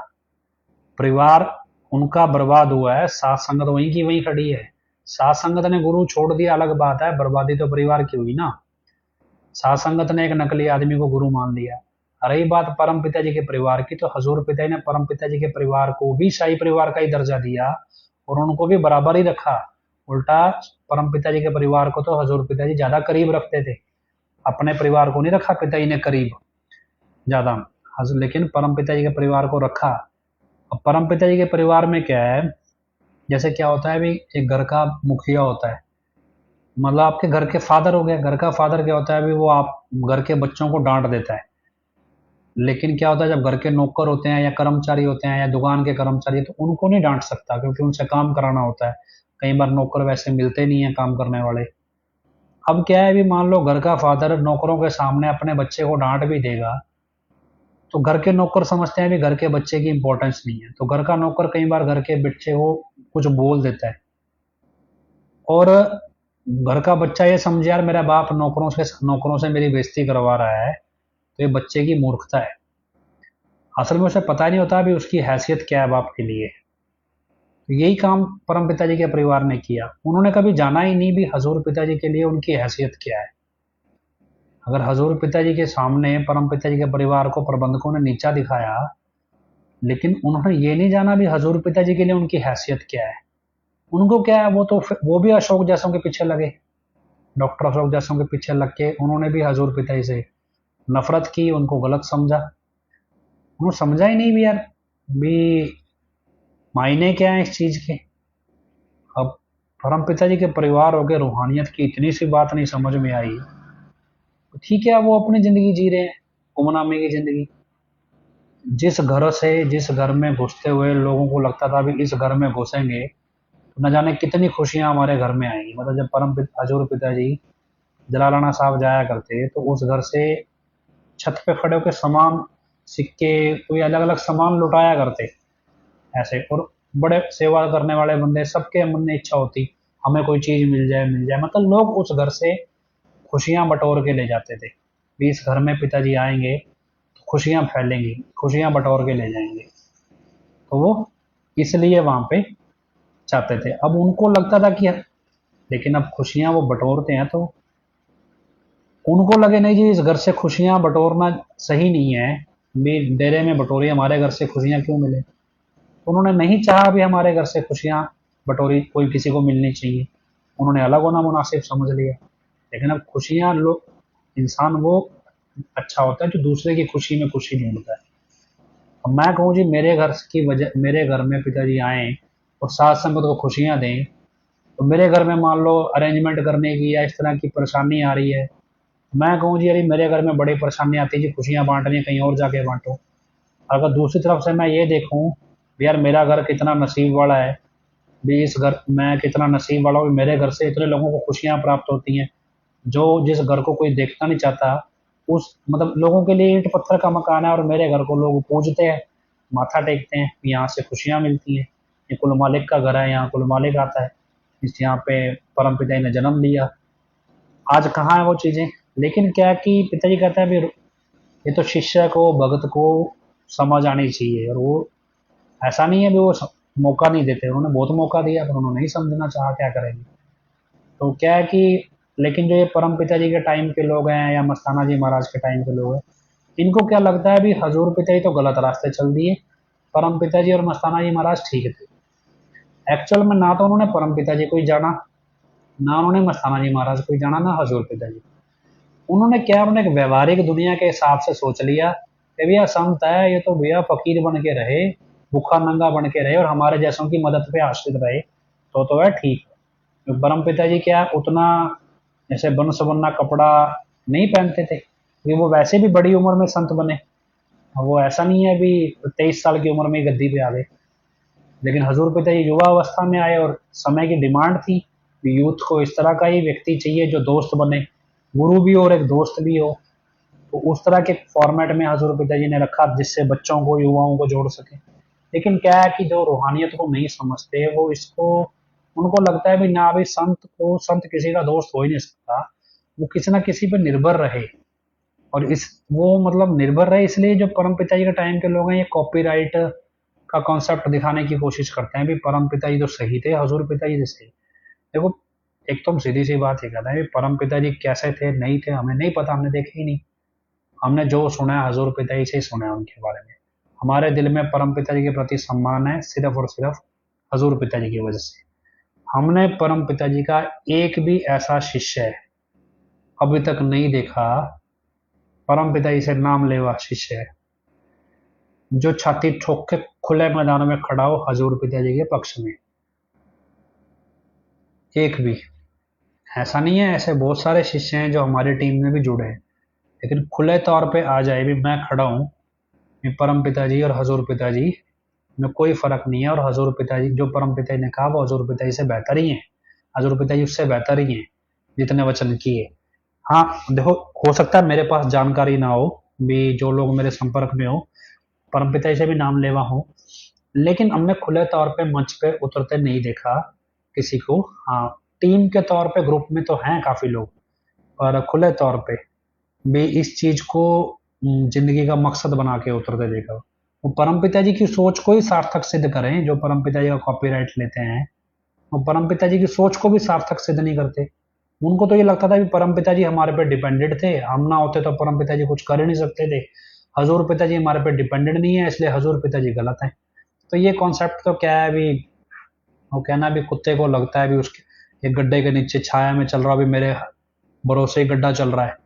परिवार उनका बर्बाद हुआ है, साथ संगत वहीं की वहीं खड़ी है। साथ संगत ने गुरु छोड़ दिया अलग बात है, बर्बादी तो परिवार की हुई ना। साथ संगत ने एक नकली आदमी को गुरु मान लिया। रही बात परम पिताजी के परिवार की, तो हजूर पिताजी ने परम पिताजी के परिवार को भी शाही परिवार का ही दर्जा दिया, और उनको भी बराबर ही रखा। उल्टा परम पिताजी के परिवार को तो हजूर पिताजी ज्यादा करीब रखते थे, अपने परिवार को नहीं रखा पिताजी ने करीब ज्यादा, लेकिन परम पिताजी के परिवार को रखा। अब परम पिताजी के परिवार में क्या है, जैसे क्या होता है भी, एक घर का मुखिया होता है, मतलब आपके घर के फादर हो गए। घर का फादर क्या होता है भी, वो आप घर के बच्चों को डांट देता है। लेकिन क्या होता है, जब घर के नौकर होते हैं या कर्मचारी होते हैं या दुकान के कर्मचारी, तो उनको नहीं डांट सकता, क्योंकि उनसे काम कराना होता है। कई बार नौकर वैसे मिलते नहीं है काम करने वाले। अब क्या है भी, मान लो घर का फादर नौकरों के सामने अपने बच्चे को डांट भी देगा, तो घर के नौकर समझते हैं भी घर के बच्चे की इंपॉर्टेंस नहीं है, तो घर का नौकर कई बार घर के बच्चे को कुछ बोल देता है। और घर का बच्चा ये समझे यार मेरा बाप नौकरों से मेरी बेइज्जती करवा रहा है, तो ये बच्चे की मूर्खता है। असल में उसे पता नहीं होता भी उसकी हैसियत क्या है बाप के लिए। तो यही काम परम पिताजी के परिवार ने किया। उन्होंने कभी जाना ही नहीं भी हजूर पिताजी के लिए उनकी हैसियत क्या है। अगर हजूर पिताजी के सामने परम पिताजी के परिवार को प्रबंधकों ने नीचा दिखाया, लेकिन उन्होंने ये नहीं जाना भी हजूर पिताजी के लिए उनकी हैसियत क्या है। उनको क्या है, वो भी अशोक जैसों के पीछे लगे, डॉक्टर अशोक जैसों के पीछे लग के उन्होंने भी हजूर पिताजी से नफरत की, उनको गलत समझा। उन्होंने समझा ही नहीं भी यार भी मायने क्या है इस चीज के। अब परम पिताजी के परिवार हो गए, रूहानियत की इतनी सी बात नहीं समझ में आई, तो ठीक है वो अपनी जिंदगी जी रहे हैं, गुमनामी की जिंदगी। जिस घर में घुसते हुए लोगों को लगता था भी इस घर में घुसेंगे तो न जाने कितनी खुशियां हमारे घर में आएंगी। मतलब जब हजूर पिताजी जलालाना साहब जाया करते तो उस घर से छत पे खड़े होकर सामान, सिक्के, कोई अलग अलग सामान लुटाया करते ऐसे। और बड़े सेवा करने वाले बंदे, सबके मन में इच्छा होती हमें कोई चीज मिल जाए। मतलब लोग उस घर से खुशियां बटोर के ले जाते थे भी इस घर में पिताजी आएंगे तो खुशियां फैलेंगी, खुशियां बटोर के ले जाएंगे। तो वो इसलिए वहां पे चाहते थे। अब उनको लगता था कि लेकिन अब खुशियां वो बटोरते हैं तो उनको लगे नहीं जी इस घर से खुशियां बटोरना सही नहीं है, भी डेरे में बटोरी, हमारे घर से खुशियां क्यों मिले। तो उन्होंने नहीं चाहा भी हमारे घर से खुशियां बटोरी कोई किसी को मिलनी चाहिए, उन्होंने अलग होना मुनासिब समझ लिया। लेकिन अब खुशियां लोग, इंसान वो अच्छा होता है जो दूसरे की खुशी में खुशी ढूंढता है। अब मैं कहूँ जी मेरे घर में पिताजी आए और साथ संगत को खुशियां दें, तो मेरे घर में मान लो अरेंजमेंट करने की या इस तरह की परेशानी आ रही है, मैं कहूँ जी अरे मेरे घर में बड़ी परेशानी आती है जी, खुशियां बांटनी है कहीं और जाके बांटो। अगर दूसरी तरफ से मैं ये देखूं यार मेरा घर कितना नसीब वाला है, भी इस घर मैं कितना नसीब वाला हूँ, मेरे घर से इतने लोगों को खुशियां प्राप्त होती हैं, जो जिस घर को कोई देखना नहीं चाहता, उस मतलब लोगों के लिए ईंट पत्थर का मकान है और मेरे घर को लोग पूजते हैं, माथा टेकते हैं, यहाँ से खुशियां मिलती हैं, ये कुल मालिक का घर है, यहाँ कुल मालिक आता है, इस यहाँ पे परम पिता ने जन्म लिया। आज कहाँ है वो चीजें। लेकिन क्या कि पिताजी कहता है भी ये तो शिष्य को, भगत को समझ आनी चाहिए, और वो ऐसा नहीं है भी वो मौका नहीं देते, उन्होंने बहुत मौका दिया पर उन्होंने नहीं समझना चाहा, क्या करेंगे। तो क्या है कि लेकिन जो ये परम पिताजी के टाइम के लोग हैं या मस्ताना जी महाराज के टाइम के लोग हैं, इनको क्या लगता है भी हजूर पिताजी तो गलत रास्ते चल दिए, परम पिताजी और मस्ताना जी महाराज ठीक थे। एक्चुअल में ना तो उन्होंने परम पिताजी को ही जाना, ना उन्होंने मस्ताना जी महाराज को ही जाना, ना हजूर पिताजी। उन्होंने क्या, उन्होंने एक व्यवहारिक दुनिया के हिसाब से सोच लिया कि भैया संत है ये तो भैया फकीर बन के रहे, भूखा नंगा बन के रहे और हमारे जैसों की मदद पे आश्रित रहे तो है ठीक। तो परम पिताजी क्या उतना जैसे बन सबन्ना कपड़ा नहीं पहनते थे, क्योंकि वो वैसे भी बड़ी उम्र में संत बने। अब वो ऐसा नहीं है भी 23 साल की उम्र में गद्दी पे आ गए। लेकिन हजूर पिताजी युवा अवस्था में आए और समय की डिमांड थी कि यूथ को इस तरह का ही व्यक्ति चाहिए जो दोस्त बने, गुरु भी हो और एक दोस्त भी हो। तो उस तरह के फॉर्मेट में हजूर पिताजी ने रखा जिससे बच्चों को, युवाओं को जोड़ सके। लेकिन क्या है कि जो रूहानियत को नहीं समझते वो इसको, उनको लगता है भी ना भी संत किसी का दोस्त हो ही नहीं सकता, वो किसी ना किसी पर निर्भर रहे। और इस वो मतलब निर्भर रहे, इसलिए जो परम पिताजी के टाइम के लोग हैं ये कॉपीराइट का कॉन्सेप्ट दिखाने की कोशिश करते हैं भी परम पिताजी तो सही थे, हजूर पिताजी तो सही। देखो एक तो सीधी सी बात ये कहता है परम पिताजी कैसे थे नहीं थे हमें नहीं पता, हमने देखे ही नहीं। हमने जो सुना है हजूर पिताजी से ही सुना है उनके बारे में। हमारे दिल में परम पिताजी के प्रति सम्मान है सिर्फ और सिर्फ हजूर पिताजी की वजह से। हमने परम पिताजी का एक भी ऐसा शिष्य है अभी तक नहीं देखा, परम पिताजी से नाम लेवा शिष्य है जो छाती ठोक के खुले मैदान में खड़ा हो हजूर पिताजी के पक्ष में। एक भी ऐसा नहीं है, ऐसे बहुत सारे शिष्य हैं जो हमारी टीम में भी जुड़े हैं, लेकिन खुले तौर पे आ जाए भी मैं खड़ा हूँ, परम पिताजी और हजूर पिताजी में कोई फर्क नहीं है, और हजूर पिताजी जो परम पिताजी ने कहा वो हजूर पिताजी से बेहतर ही है, हजूर पिताजी उससे बेहतर ही है जितने वचन किए। हाँ देखो हो सकता है मेरे पास जानकारी ना हो भी, जो लोग मेरे संपर्क में हो परम पिताजी से भी नाम लेवा हो, लेकिन हमने खुले तौर पे मंच पे उतरते नहीं देखा किसी को। हाँ टीम के तौर पे ग्रुप में तो हैं काफ़ी लोग, पर खुले तौर पे भी इस चीज़ को ज़िंदगी का मकसद बना के उतरते देखा। वो परमपिता जी की सोच को ही सार्थक सिद्ध करें, जो परमपिता जी का कॉपीराइट लेते हैं, वो परमपिता जी की सोच को भी सार्थक सिद्ध नहीं करते। उनको तो ये लगता था कि परमपिता जी हमारे पे डिपेंडेंट थे, हम ना होते तो परमपिता जी कुछ कर ही नहीं सकते थे। हजूर पिताजी हमारे पे डिपेंडेंट नहीं है, इसलिए हजूर पिताजी गलत हैं। तो ये कॉन्सेप्ट तो क्या है, अभी वो कहना भी कुत्ते को लगता है भी उसके एक गड्ढे के नीचे छाया में चल रहा, भी मेरे भरोसे ही गड्ढा चल रहा है।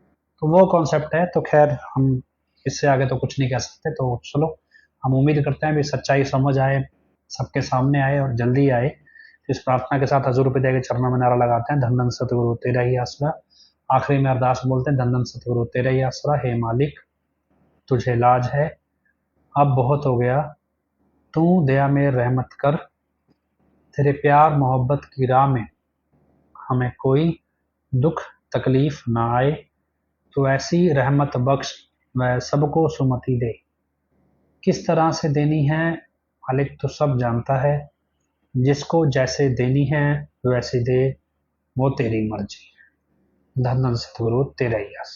तो वो कॉन्सेप्ट है। तो खैर हम इससे आगे तो कुछ नहीं कह सकते। तो चलो, हम उम्मीद करते हैं भी सच्चाई समझ आए, सबके सामने आए और जल्दी आए। इस प्रार्थना के साथ हजूर पिता के चरणों में नारा लगाते हैं, धन धन सतगुरु तेरा ही आसरा। आखिरी में अरदास बोलते हैं, धन धन सतगुरु तेरा ही आसरा, हे मालिक तुझे लाज है, अब बहुत हो गया, तू दया में रहमत कर, तेरे प्यार मोहब्बत की राह में हमें कोई दुख तकलीफ ना आए, तो ऐसी रहमत बख्श व सबको सुमति दे। किस तरह से देनी है मालिक तो सब जानता है, जिसको जैसे देनी है वैसे दे, वो तेरी मर्जी। धन धन सतगुरु तेरा ही आस।